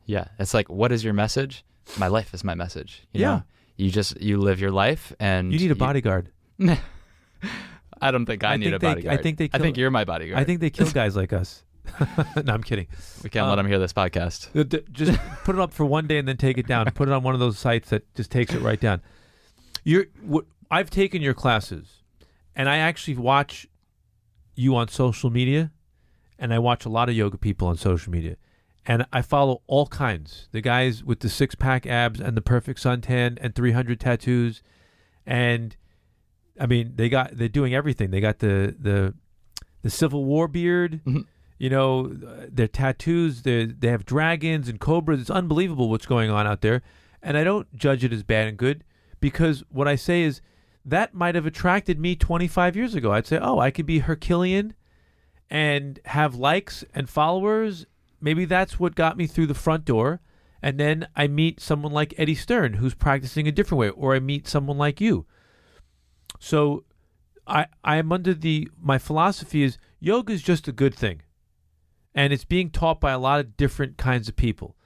Yeah. It's like, what is your message? My life is my message. You know? You live your life, and you need a bodyguard. I don't think I need a bodyguard. I think you're my bodyguard. I think they kill guys like us. No, I'm kidding. We can't let them hear this podcast. Just put it up for one day and then take it down. Put it on one of those sites that just takes it right down. I've taken your classes, and I actually watch you on social media, and I watch a lot of yoga people on social media, and I follow all kinds. The guys with the 6-pack abs and the perfect suntan and 300 tattoos, and I mean they're doing everything. They got the Civil War beard. Mm-hmm. You know, their tattoos. They have dragons and cobras. It's unbelievable what's going on out there, and I don't judge it as bad and good, because what I say is that might have attracted me 25 years ago. I'd say, oh, I could be Herculean and have likes and followers. Maybe that's what got me through the front door. And then I meet someone like Eddie Stern, who's practicing a different way, or I meet someone like you. So I am under my philosophy is yoga is just a good thing. And it's being taught by a lot of different kinds of people.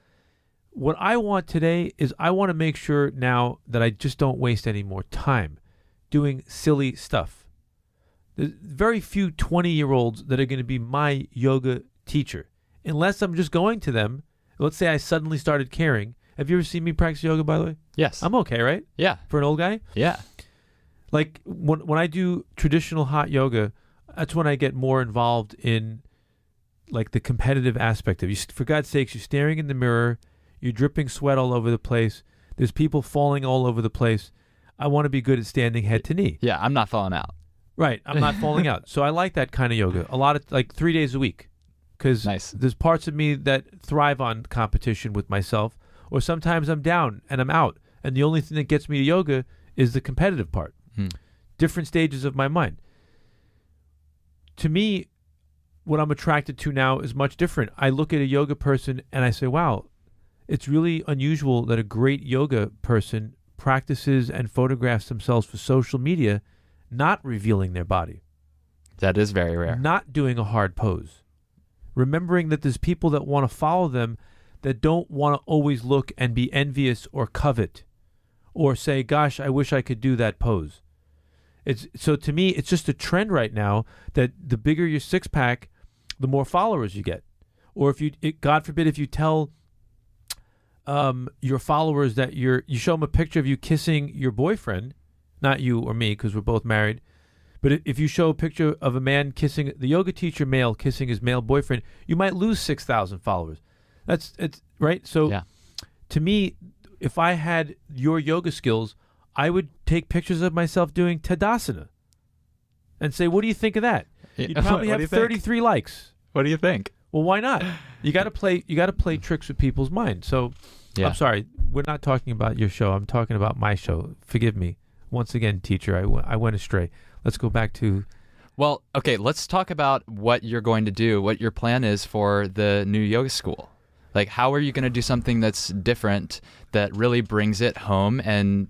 What I want today is I want to make sure now that I just don't waste any more time doing silly stuff. There's very few 20-year-olds that are going to be my yoga teacher, unless I'm just going to them. Let's say I suddenly started caring. Have you ever seen me practice yoga, by the way? Yes. I'm okay, right? Yeah. For an old guy? Yeah. Like when I do traditional hot yoga, that's when I get more involved in like the competitive aspect of it. For God's sakes, you're staring in the mirror, you're dripping sweat all over the place, there's people falling all over the place. I want to be good at standing head to knee. Yeah, I'm not falling out. Right. I'm not falling out. So I like that kind of yoga. A lot of, like 3 days a week. Because there's parts of me that thrive on competition with myself. Or sometimes I'm down and I'm out. And the only thing that gets me to yoga is the competitive part. Different stages of my mind. To me, what I'm attracted to now is much different. I look at a yoga person and I say, wow, it's really unusual that a great yoga person practices and photographs themselves for social media, not revealing their body. That is very rare. Not doing a hard pose. Remembering that there's people that want to follow them that don't want to always look and be envious or covet or say, gosh, I wish I could do that pose. So to me, it's just a trend right now that the bigger your six-pack, the more followers you get. Or if God forbid, if you tell your followers that you show them a picture of you kissing your boyfriend, not you or me because we're both married, but if you show a picture of a man kissing, the yoga teacher male kissing his male boyfriend, you might lose 6,000 followers. It's right. So to me, if I had your yoga skills, I would take pictures of myself doing Tadasana and say, what do you think of that? You'd probably have 33 likes. What do you think? Well, why not? You got to play tricks with people's minds. So I'm sorry, we're not talking about your show. I'm talking about my show. Forgive me. Once again, teacher, I went astray. Let's go back to... Well, okay, let's talk about what you're going to do, what your plan is for the new yoga school. Like, how are you going to do something that's different, that really brings it home and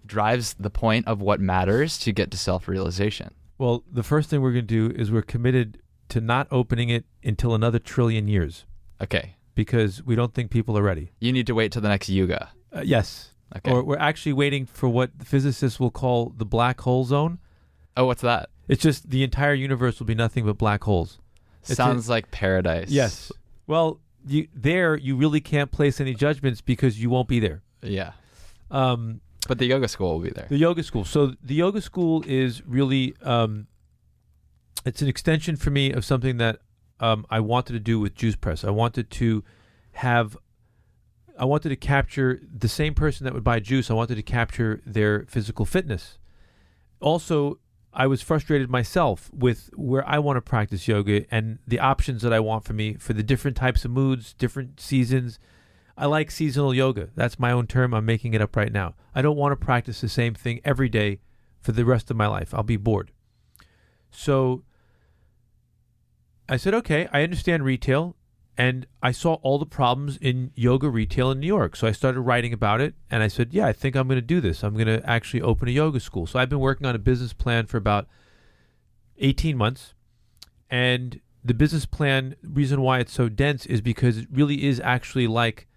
drives the point of what matters to get to self-realization? Well, the first thing we're going to do is we're committed to not opening it until another trillion years. Okay. Because we don't think people are ready. You need to wait till the next yuga. Yes. Okay. Or we're actually waiting for what physicists will call the black hole zone. Oh, what's that? It's just the entire universe will be nothing but black holes. Sounds like paradise. Yes. Well, you really can't place any judgments because you won't be there. Yeah. But the yoga school will be there. The yoga school. So the yoga school is really, it's an extension for me of something that I wanted to do with Juice Press. I wanted to capture the same person that would buy juice. I wanted to capture their physical fitness. Also, I was frustrated myself with where I want to practice yoga and the options that I want for me for the different types of moods, different seasons. I like seasonal yoga. That's my own term. I'm making it up right now. I don't want to practice the same thing every day for the rest of my life. I'll be bored. So I said, okay, I understand retail. And I saw all the problems in yoga retail in New York. So I started writing about it. And I said, yeah, I think I'm going to do this. I'm going to actually open a yoga school. So I've been working on a business plan for about 18 months. And the business plan, reason why it's so dense is because it really is actually like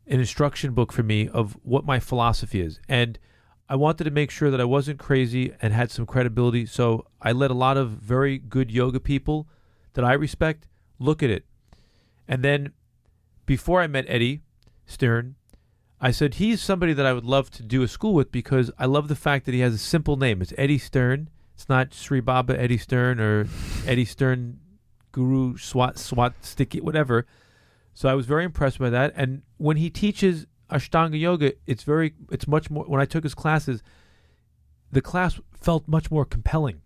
an instruction book for me of what my philosophy is. And I wanted to make sure that I wasn't crazy and had some credibility. So I let a lot of very good yoga people that I respect look at it. And then before I met Eddie Stern, I said, he's somebody that I would love to do a school with because I love the fact that he has a simple name. It's Eddie Stern. It's not Sri Baba Eddie Stern or Eddie Stern Guru Swat Sticky, whatever. So I was very impressed by that. And when he teaches Ashtanga Yoga, it's much more, when I took his classes, the class felt much more compelling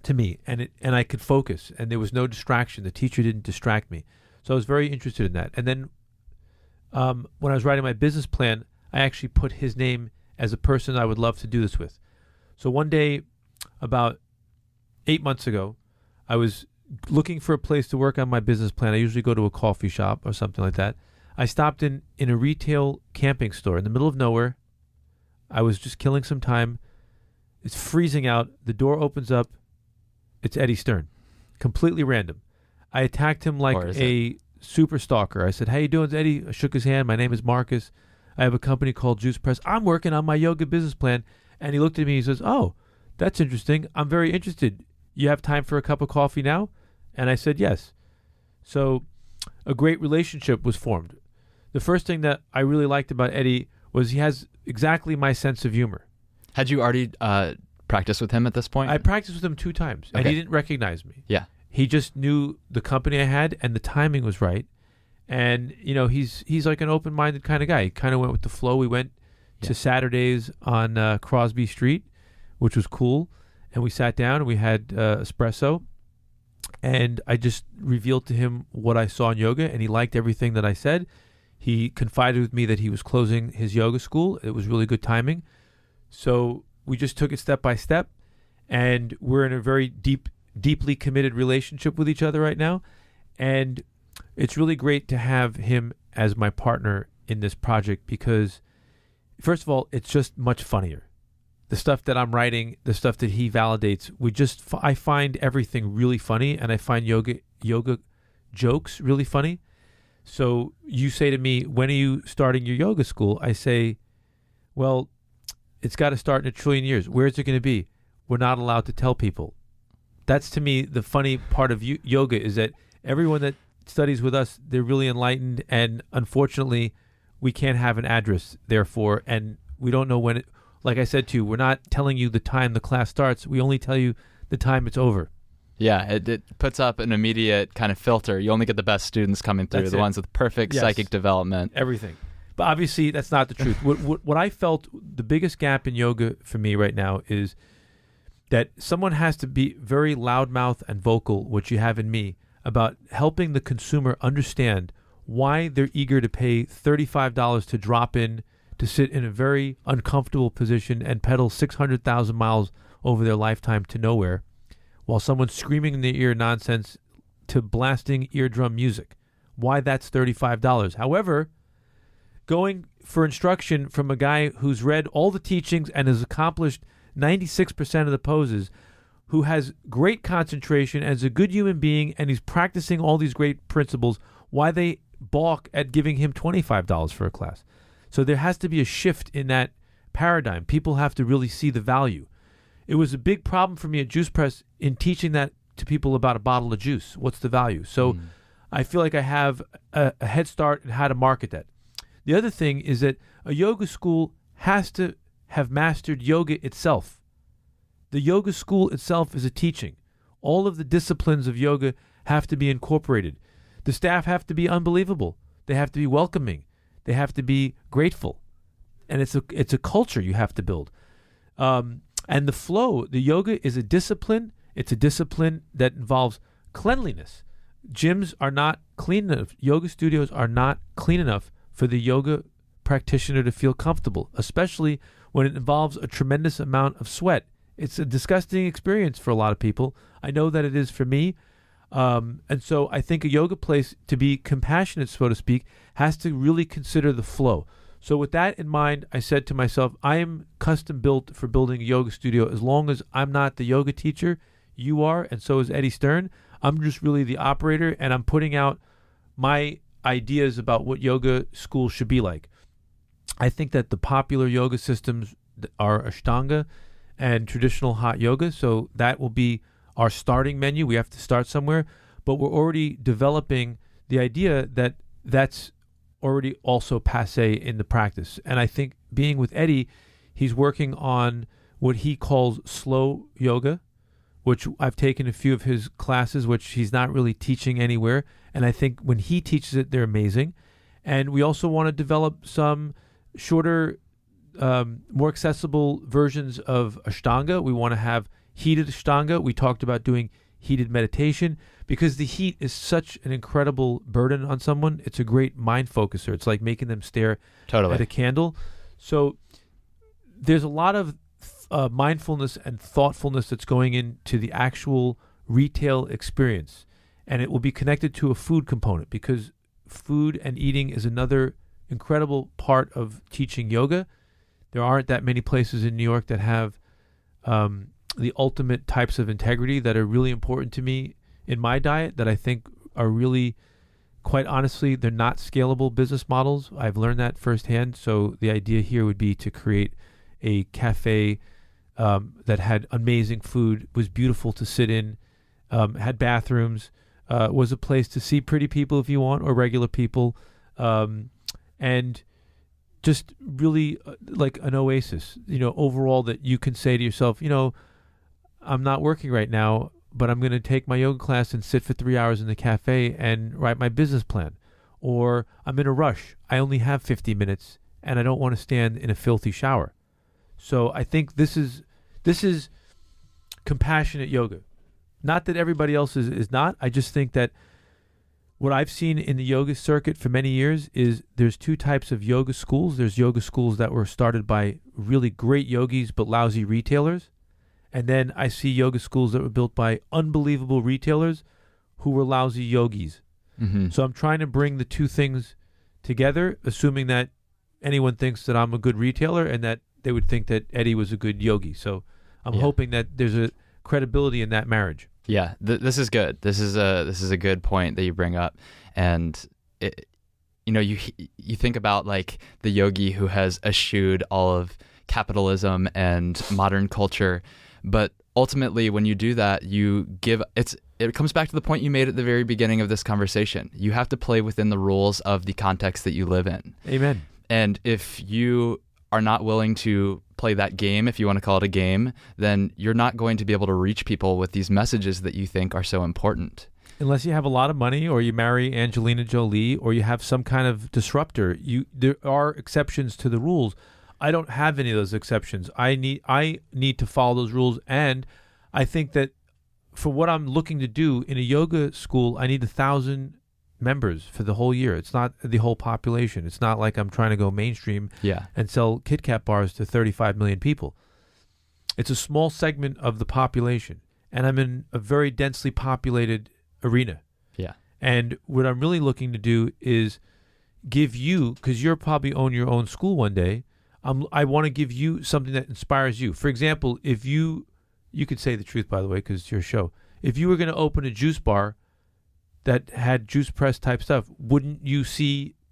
to me and I could focus and there was no distraction. The teacher didn't distract me. So I was very interested in that. And then when I was writing my business plan, I actually put his name as a person I would love to do this with. So one day, about 8 months ago, I was looking for a place to work on my business plan. I usually go to a coffee shop or something like that. I stopped in a retail camping store in the middle of nowhere. I was just killing some time. It's freezing out. The door opens up. It's Eddie Stern. Completely random. I attacked him like a super stalker. I said, how you doing, Eddie? I shook his hand. My name is Marcus. I have a company called Juice Press. I'm working on my yoga business plan. And he looked at me and he says, oh, that's interesting. I'm very interested. You have time for a cup of coffee now? And I said, yes. So a great relationship was formed. The first thing that I really liked about Eddie was he has exactly my sense of humor. Had you already practiced with him at this point? I practiced with him 2 times, and he didn't recognize me. Yeah. He just knew the company I had, and the timing was right. And, he's like an open-minded kind of guy. He kind of went with the flow. We went to Saturdays on Crosby Street, which was cool. And we sat down and we had espresso. And I just revealed to him what I saw in yoga, and he liked everything that I said. He confided with me that he was closing his yoga school. It was really good timing. So we just took it step by step, and we're in a very deeply committed relationship with each other right now. And it's really great to have him as my partner in this project because, first of all, it's just much funnier. The stuff that I'm writing, the stuff that he validates, I find everything really funny, and I find yoga jokes really funny. So you say to me, when are you starting your yoga school? I say, well, it's got to start in 1 trillion years. Where's it going to be? We're not allowed to tell people. That's, to me, the funny part of yoga is that everyone that studies with us, they're really enlightened, and unfortunately, we can't have an address, therefore, and we don't know when it... Like I said to you, we're not telling you the time the class starts. We only tell you the time it's over. Yeah, it puts up an immediate kind of filter. You only get the best students coming through, the ones with perfect psychic development. Everything. But obviously, that's not the truth. What I felt the biggest gap in yoga for me right now is that someone has to be very loudmouth and vocal, which you have in me, about helping the consumer understand why they're eager to pay $35 to drop in, to sit in a very uncomfortable position and pedal 600,000 miles over their lifetime to nowhere, while someone's screaming in their ear nonsense to blasting eardrum music. Why that's $35. However, going for instruction from a guy who's read all the teachings and has accomplished 96% of the poses, who has great concentration and is a good human being, and he's practicing all these great principles, why they balk at giving him $25 for a class. So there has to be a shift in that paradigm. People have to really see the value. It was a big problem for me at Juice Press in teaching that to people about a bottle of juice. What's the value? So I feel like I have a head start in how to market that. The other thing is that a yoga school has to have mastered yoga itself. The yoga school itself is a teaching. All of the disciplines of yoga have to be incorporated. The staff have to be unbelievable. They have to be welcoming. They have to be grateful, and it's a culture you have to build. And the flow, the yoga is a discipline. It's a discipline that involves cleanliness. Gyms are not clean enough. Yoga studios are not clean enough for the yoga practitioner to feel comfortable, especially when it involves a tremendous amount of sweat. It's a disgusting experience for a lot of people. I know that it is for me. And so I think a yoga place, to be compassionate, so to speak, has to really consider the flow. So with that in mind, I said to myself, I am custom built for building a yoga studio. As long as I'm not the yoga teacher, you are, and so is Eddie Stern. I'm just really the operator, and I'm putting out my ideas about what yoga school should be like. I think that the popular yoga systems are Ashtanga and traditional hot yoga, so that will be our starting menu. We have to start somewhere, but we're already developing the idea that that's already also passé in the practice. And I think being with Eddie, he's working on what he calls slow yoga, which I've taken a few of his classes, which he's not really teaching anywhere. And I think when he teaches it, they're amazing. And we also want to develop some shorter, more accessible versions of Ashtanga. We want to have heated Ashtanga. We talked about doing heated meditation because the heat is such an incredible burden on someone. It's a great mind focuser. It's like making them stare at a candle. So there's a lot of mindfulness and thoughtfulness that's going into the actual retail experience. And it will be connected to a food component because food and eating is another incredible part of teaching yoga. There aren't that many places in New York that have the ultimate types of integrity that are really important to me in my diet that I think are really, quite honestly, they're not scalable business models. I've learned that firsthand. So the idea here would be to create a cafe that had amazing food, was beautiful to sit in, had bathrooms, was a place to see pretty people if you want, or regular people, and just really like an oasis, overall, that you can say to yourself, I'm not working right now, but I'm going to take my yoga class and sit for 3 hours in the cafe and write my business plan. Or I'm in a rush. I only have 50 minutes and I don't want to stand in a filthy shower. So I think this is compassionate yoga. Not that everybody else is not. I just think that what I've seen in the yoga circuit for many years is there's two types of yoga schools. There's yoga schools that were started by really great yogis but lousy retailers. And then I see yoga schools that were built by unbelievable retailers who were lousy yogis. Mm-hmm. So I'm trying to bring the two things together, assuming that anyone thinks that I'm a good retailer and that they would think that Eddie was a good yogi. So I'm hoping that there's a credibility in that marriage. Yeah, this is good. This is a good point that you bring up, and you think about like the yogi who has eschewed all of capitalism and modern culture, but ultimately when you do that, it comes back to the point you made at the very beginning of this conversation. You have to play within the rules of the context that you live in. Amen. And if you are not willing to play that game, if you want to call it a game, then you're not going to be able to reach people with these messages that you think are so important. Unless you have a lot of money, or you marry Angelina Jolie, or you have some kind of disruptor. There are exceptions to the rules. I don't have any of those exceptions. I need to follow those rules, and I think that for what I'm looking to do in a yoga school, I need 1,000 members for the whole year. It's not the whole population. It's not like I'm trying to go mainstream and sell Kit Kat bars to 35 million people. It's a small segment of the population, and I'm in a very densely populated arena. Yeah. And what I'm really looking to do is give you, because you'll probably own your own school one day, I want to give you something that inspires you. For example, if you could say the truth, by the way, because it's your show. If you were going to open a juice bar that had juice press type stuff, wouldn't you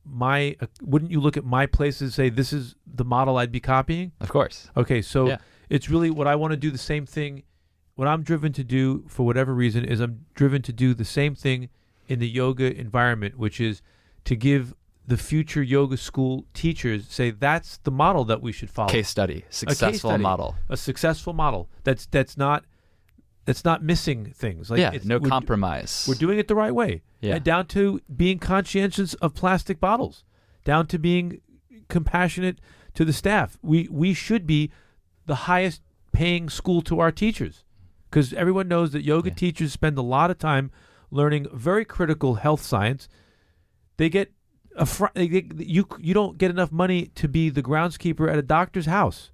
look at my places and say, this is the model I'd be copying? Of course. Okay, so it's really what I want to do the same thing. What I'm driven to do, for whatever reason, is I'm driven to do the same thing in the yoga environment, which is to give the future yoga school teachers, say that's the model that we should follow. Case study, successful model. A successful model that's not missing things. Like no compromise. We're doing it the right way. Yeah. Down to being conscientious of plastic bottles, down to being compassionate to the staff. We should be the highest paying school to our teachers, because everyone knows that yoga teachers spend a lot of time learning very critical health science. They get you don't get enough money to be the groundskeeper at a doctor's house.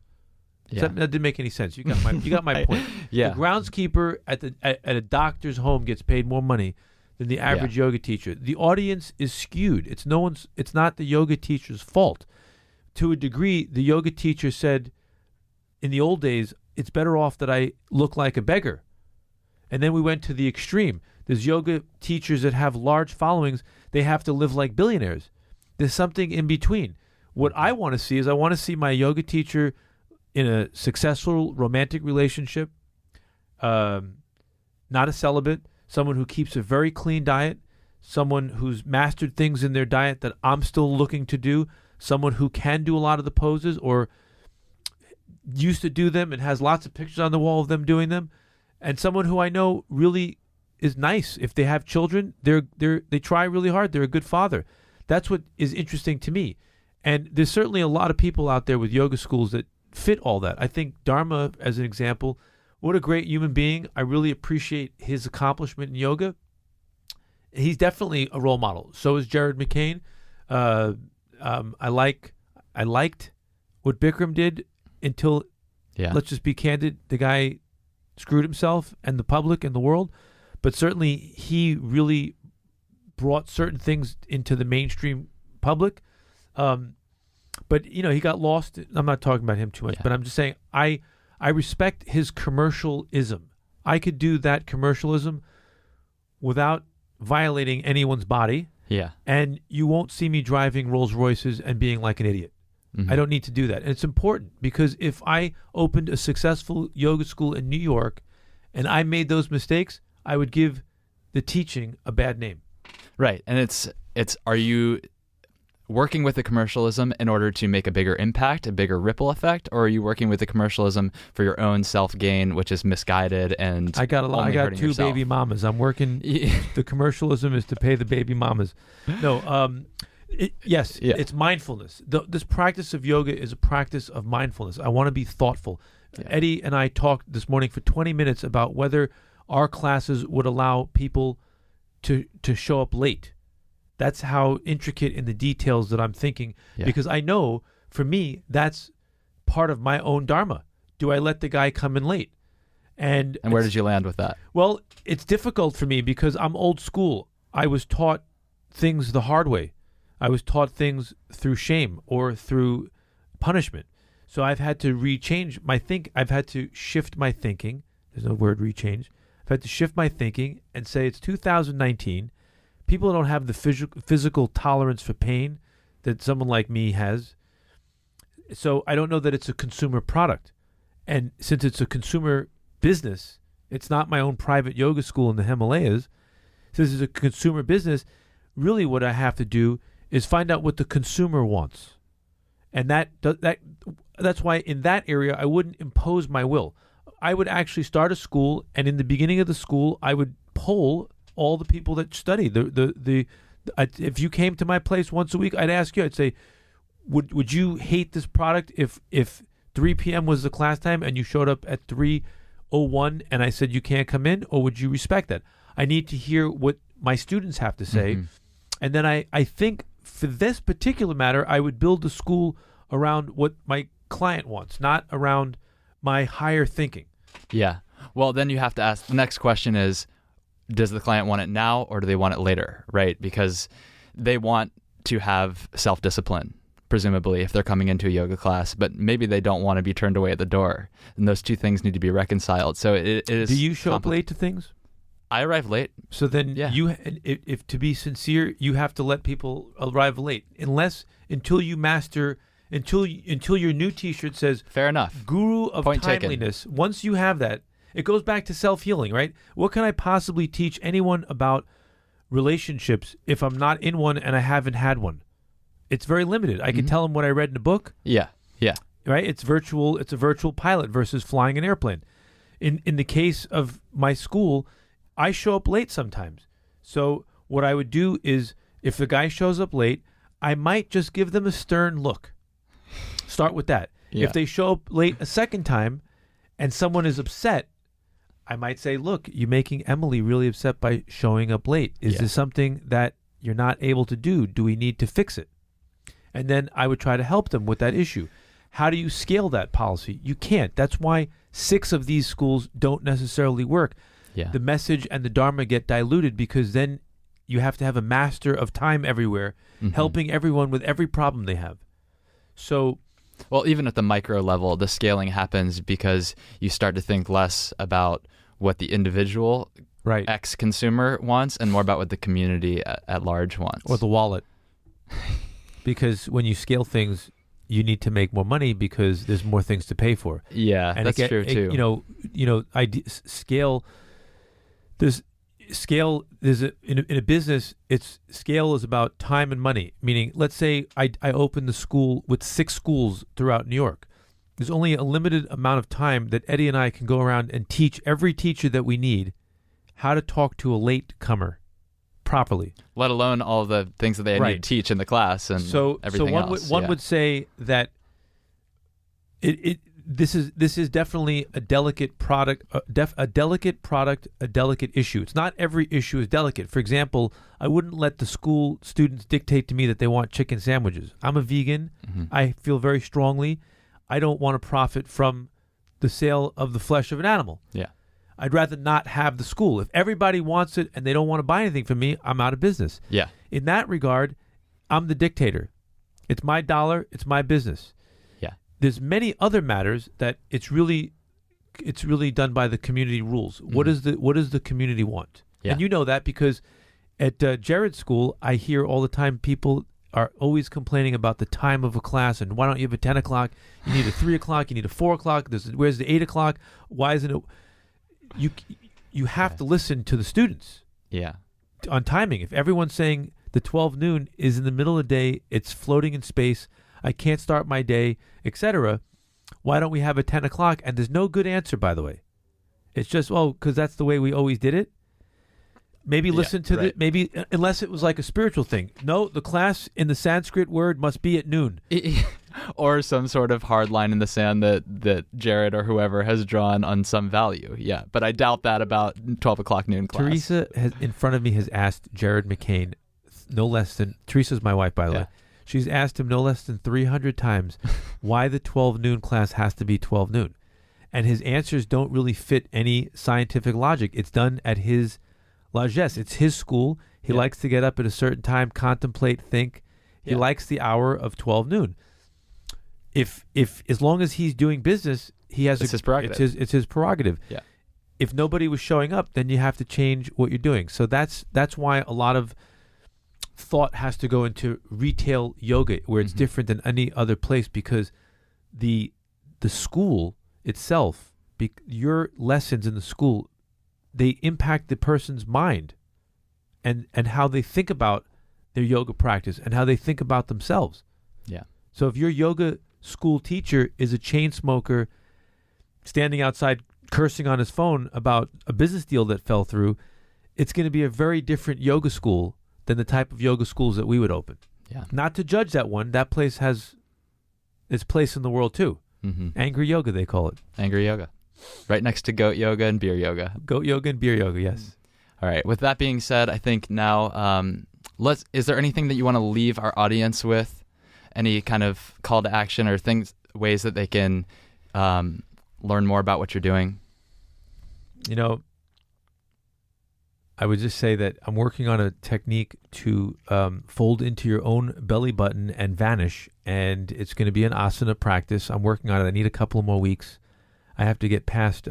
Yeah. That didn't make any sense. You got my point. Yeah. The groundskeeper at a doctor's home gets paid more money than the average yoga teacher. The audience is skewed. It's not the yoga teacher's fault. To a degree, the yoga teacher said in the old days, it's better off that I look like a beggar. And then we went to the extreme. There's yoga teachers that have large followings. They have to live like billionaires. There's something in between. What I want to see is my yoga teacher in a successful romantic relationship, not a celibate, someone who keeps a very clean diet, someone who's mastered things in their diet that I'm still looking to do, someone who can do a lot of the poses or used to do them and has lots of pictures on the wall of them doing them, and someone who I know really is nice. If they have children, they try really hard. They're a good father. That's what is interesting to me. And there's certainly a lot of people out there with yoga schools that fit all that. I think Dharma, as an example, what a great human being. I really appreciate his accomplishment in yoga. He's definitely a role model. So is Jared McCain. I liked what Bikram did until, let's just be candid, the guy screwed himself and the public and the world. But certainly he really brought certain things into the mainstream public. But, he got lost. I'm not talking about him too much, but I'm just saying I respect his commercialism. I could do that commercialism without violating anyone's body. Yeah. And you won't see me driving Rolls Royces and being like an idiot. Mm-hmm. I don't need to do that. And it's important, because if I opened a successful yoga school in New York and I made those mistakes, I would give the teaching a bad name. Right. And it's are you working with the commercialism in order to make a bigger impact, a bigger ripple effect, or are you working with the commercialism for your own self-gain, which is misguided and I got two yourself? Baby mamas. I'm working. The commercialism is to pay the baby mamas. No, Yes, Yeah. it's mindfulness. This practice of yoga is a practice of mindfulness. I want to be thoughtful. Yeah. Eddie and I talked this morning for 20 minutes about whether our classes would allow people to show up late. That's how intricate in the details that I'm thinking, Yeah. because I know for me that's part of my own dharma. Do I let the guy come in late? And where did you land with that? Well, it's difficult for me because I'm old school. I was taught things the hard way. I was taught things through shame or through punishment. So I've had to I've had to shift my thinking. There's no word rechange. I've had to shift my thinking and say it's 2019. People don't have the physical tolerance for pain that someone like me has. So I don't know that it's a consumer product. And since it's a consumer business, it's not my own private yoga school in the Himalayas. Since it's a consumer business, really what I have to do is find out what the consumer wants. And that's why in that area I wouldn't impose my will. I would actually start a school, and in the beginning of the school I would poll all the people that study. If you came to my place once a week, I'd ask you, I'd say, would you hate this product if 3 p.m. was the class time and you showed up at 3:01 and I said you can't come in, or would you respect that? I need to hear what my students have to say. Mm-hmm. And then I think for this particular matter, I would build the school around what my client wants, not around my higher thinking. Yeah. Well, then you have to ask, the next question is, does the client want it now or do they want it later, right? Because they want to have self-discipline, presumably, if they're coming into a yoga class, but maybe they don't want to be turned away at the door. And those two things need to be reconciled. So it is. Do you show up late to things? I arrive late. So then if to be sincere, you have to let people arrive late. Until you master, until your new t-shirt says, fair enough, Guru of Point Timeliness. taken. Once you have that, it goes back to self-healing, right? What can I possibly teach anyone about relationships if I'm not in one and I haven't had one? It's very limited. I can tell them what I read in a book. Yeah. Right? It's virtual. It's a virtual pilot versus flying an airplane. In the case of my school, I show up late sometimes. So what I would do is, if the guy shows up late, I might just give them a stern look. Start with that. Yeah. If they show up late a second time and someone is upset, I might say, look, you're making Emily really upset by showing up late. Is this something that you're not able to do? Do we need to fix it? And then I would try to help them with that issue. How do you scale that policy? You can't. That's why 6 of these schools don't necessarily work. Yeah. The message and the Dharma get diluted because then you have to have a master of time everywhere, helping everyone with every problem they have. So, well, even at the micro level, the scaling happens because you start to think less about what the individual ex-consumer wants and more about what the community at large wants. Or the wallet. Because when you scale things, you need to make more money because there's more things to pay for. Yeah, and that's true too. Scale. In a business, scale is about time and money. Meaning, let's say I open the school with 6 schools throughout New York. There's only a limited amount of time that Eddie and I can go around and teach every teacher that we need how to talk to a late comer properly. Let alone all the things that they need to teach in the class and everything else. So one would say that this is definitely a delicate product, a delicate issue. It's not every issue is delicate. For example, I wouldn't let the school students dictate to me that they want chicken sandwiches. I'm a vegan. I feel very strongly I don't want to profit from the sale of the flesh of an animal. Yeah. I'd rather not have the school. If everybody wants it and they don't want to buy anything from me, I'm out of business. Yeah. In that regard, I'm the dictator. It's my dollar. It's my business. Yeah. There's many other matters that it's really done by the community rules. What does the community want? Yeah. And you know that because at Jared's school, I hear all the time people are always complaining about the time of a class and why don't you have a 10 o'clock? You need a 3 o'clock. You need a 4 o'clock. Where's the 8 o'clock? Why isn't it? You have to listen to the students. Yeah. On timing. If everyone's saying the 12 noon is in the middle of the day, it's floating in space, I can't start my day, etc., why don't we have a 10 o'clock? And there's no good answer, by the way. It's just, because that's the way we always did it. Maybe listen to maybe unless it was like a spiritual thing. No, the class in the Sanskrit word must be at noon. Or some sort of hard line in the sand that Jared or whoever has drawn on some value. Yeah, but I doubt that about 12 o'clock noon class. Teresa in front of me has asked Jared McCain no less than, Teresa's my wife, by the way. She's asked him no less than 300 times why the 12 noon class has to be 12 noon. And his answers don't really fit any scientific logic. It's done at his largesse. It's his school. He likes to get up at a certain time, contemplate, think. He likes the hour of 12 noon. If as long as he's doing business, he has his prerogative. It's his prerogative. Yeah. If nobody was showing up, then you have to change what you're doing. So that's why a lot of thought has to go into retail yoga, where it's different than any other place, because the school itself, your lessons in the school, they impact the person's mind and how they think about their yoga practice and how they think about themselves. Yeah. So if your yoga school teacher is a chain smoker standing outside cursing on his phone about a business deal that fell through, it's going to be a very different yoga school than the type of yoga schools that we would open. Yeah. Not to judge that one. That place has its place in the world too. Angry yoga, they call it. Angry yoga. Right next to goat yoga and beer yoga. Goat yoga and beer yoga, yes. All right. With that being said, I think now is there anything that you want to leave our audience with? Any kind of call to action or ways that they can learn more about what you're doing? I would just say that I'm working on a technique to fold into your own belly button and vanish, and it's going to be an asana practice. I'm working on it. I need a couple more weeks. I have to get past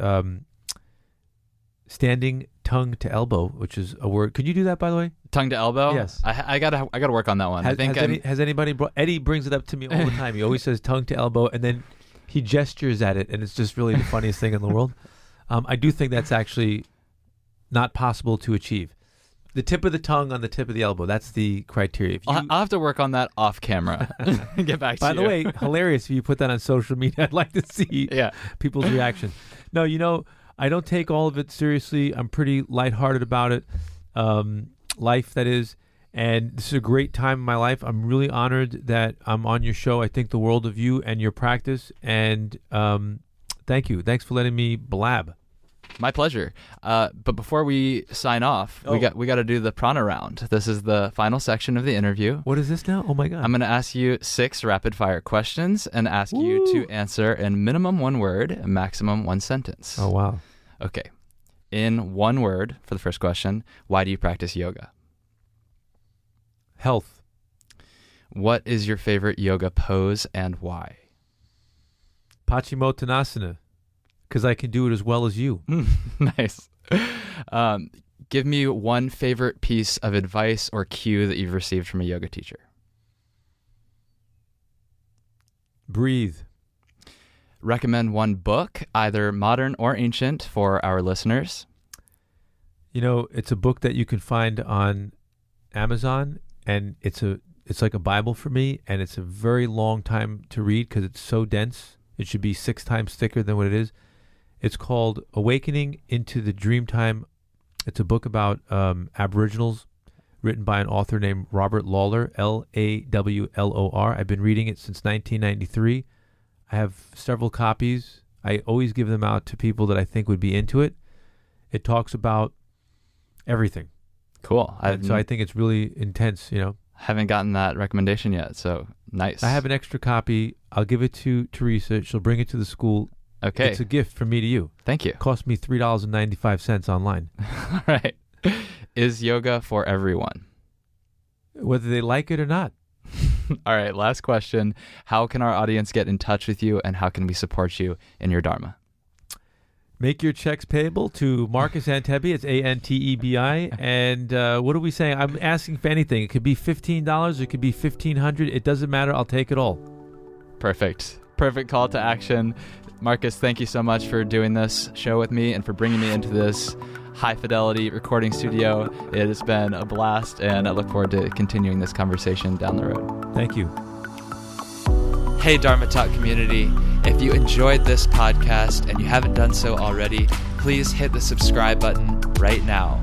standing tongue to elbow, which is a word. Could you do that, by the way? Tongue to elbow? Yes. I gotta work on that one. Has anybody Eddie brings it up to me all the time. He always says tongue to elbow, and then he gestures at it, and it's just really the funniest thing in the world. I do think that's actually not possible to achieve. The tip of the tongue on the tip of the elbow, that's the criteria. I'll have to work on that off camera. Get back to you. By the way, hilarious if you put that on social media. I'd like to see people's reaction. No, I don't take all of it seriously. I'm pretty lighthearted about it. Life, that is. And this is a great time in my life. I'm really honored that I'm on your show. I think the world of you and your practice. And thank you. Thanks for letting me blab. My pleasure. But before we sign off, we got to do the Prana Round. This is the final section of the interview. What is this now? Oh my God. I'm going to ask you 6 rapid fire questions and ask you to answer in minimum 1 word, maximum 1 sentence. Oh, wow. Okay. In 1 word for the first question, why do you practice yoga? Health. What is your favorite yoga pose and why? Paschimottanasana. Because I can do it as well as you. Nice. Give me 1 favorite piece of advice or cue that you've received from a yoga teacher. Breathe. Recommend 1 book, either modern or ancient, for our listeners. It's a book that you can find on Amazon, and it's like a Bible for me, and it's a very long time to read because it's so dense. It should be 6 times thicker than what it is. It's called Awakening into the Dreamtime. It's a book about Aboriginals, written by an author named Robert Lawlor, Lawlor. I've been reading it since 1993. I have several copies. I always give them out to people that I think would be into it. It talks about everything. Cool. So I think it's really intense, Haven't gotten that recommendation yet, so nice. I have an extra copy. I'll give it to Teresa. She'll bring it to the school. Okay. It's a gift from me to you. Thank you. It cost me $3.95 online. All right. Is yoga for everyone? Whether they like it or not. All right. Last question. How can our audience get in touch with you, and how can we support you in your Dharma? Make your checks payable to Marcus Antebi. It's Antebi. And what are we saying? I'm asking for anything. It could be $15. It could be $1,500. It doesn't matter. I'll take it all. Perfect call to action. Marcus, thank you so much for doing this show with me and for bringing me into this high-fidelity recording studio. It has been a blast, and I look forward to continuing this conversation down the road. Thank you. Hey, Dharma Talk community. If you enjoyed this podcast and you haven't done so already, please hit the subscribe button right now.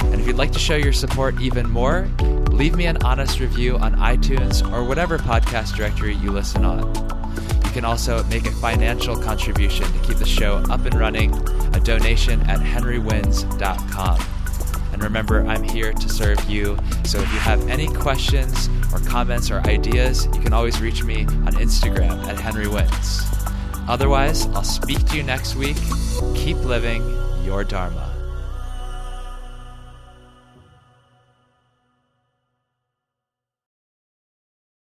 And if you'd like to show your support even more, leave me an honest review on iTunes or whatever podcast directory you listen on. You can also make a financial contribution to keep the show up and running, a donation at henrywins.com. And remember, I'm here to serve you, so if you have any questions or comments or ideas, you can always reach me on Instagram at henrywins. Otherwise, I'll speak to you next week. Keep living your Dharma.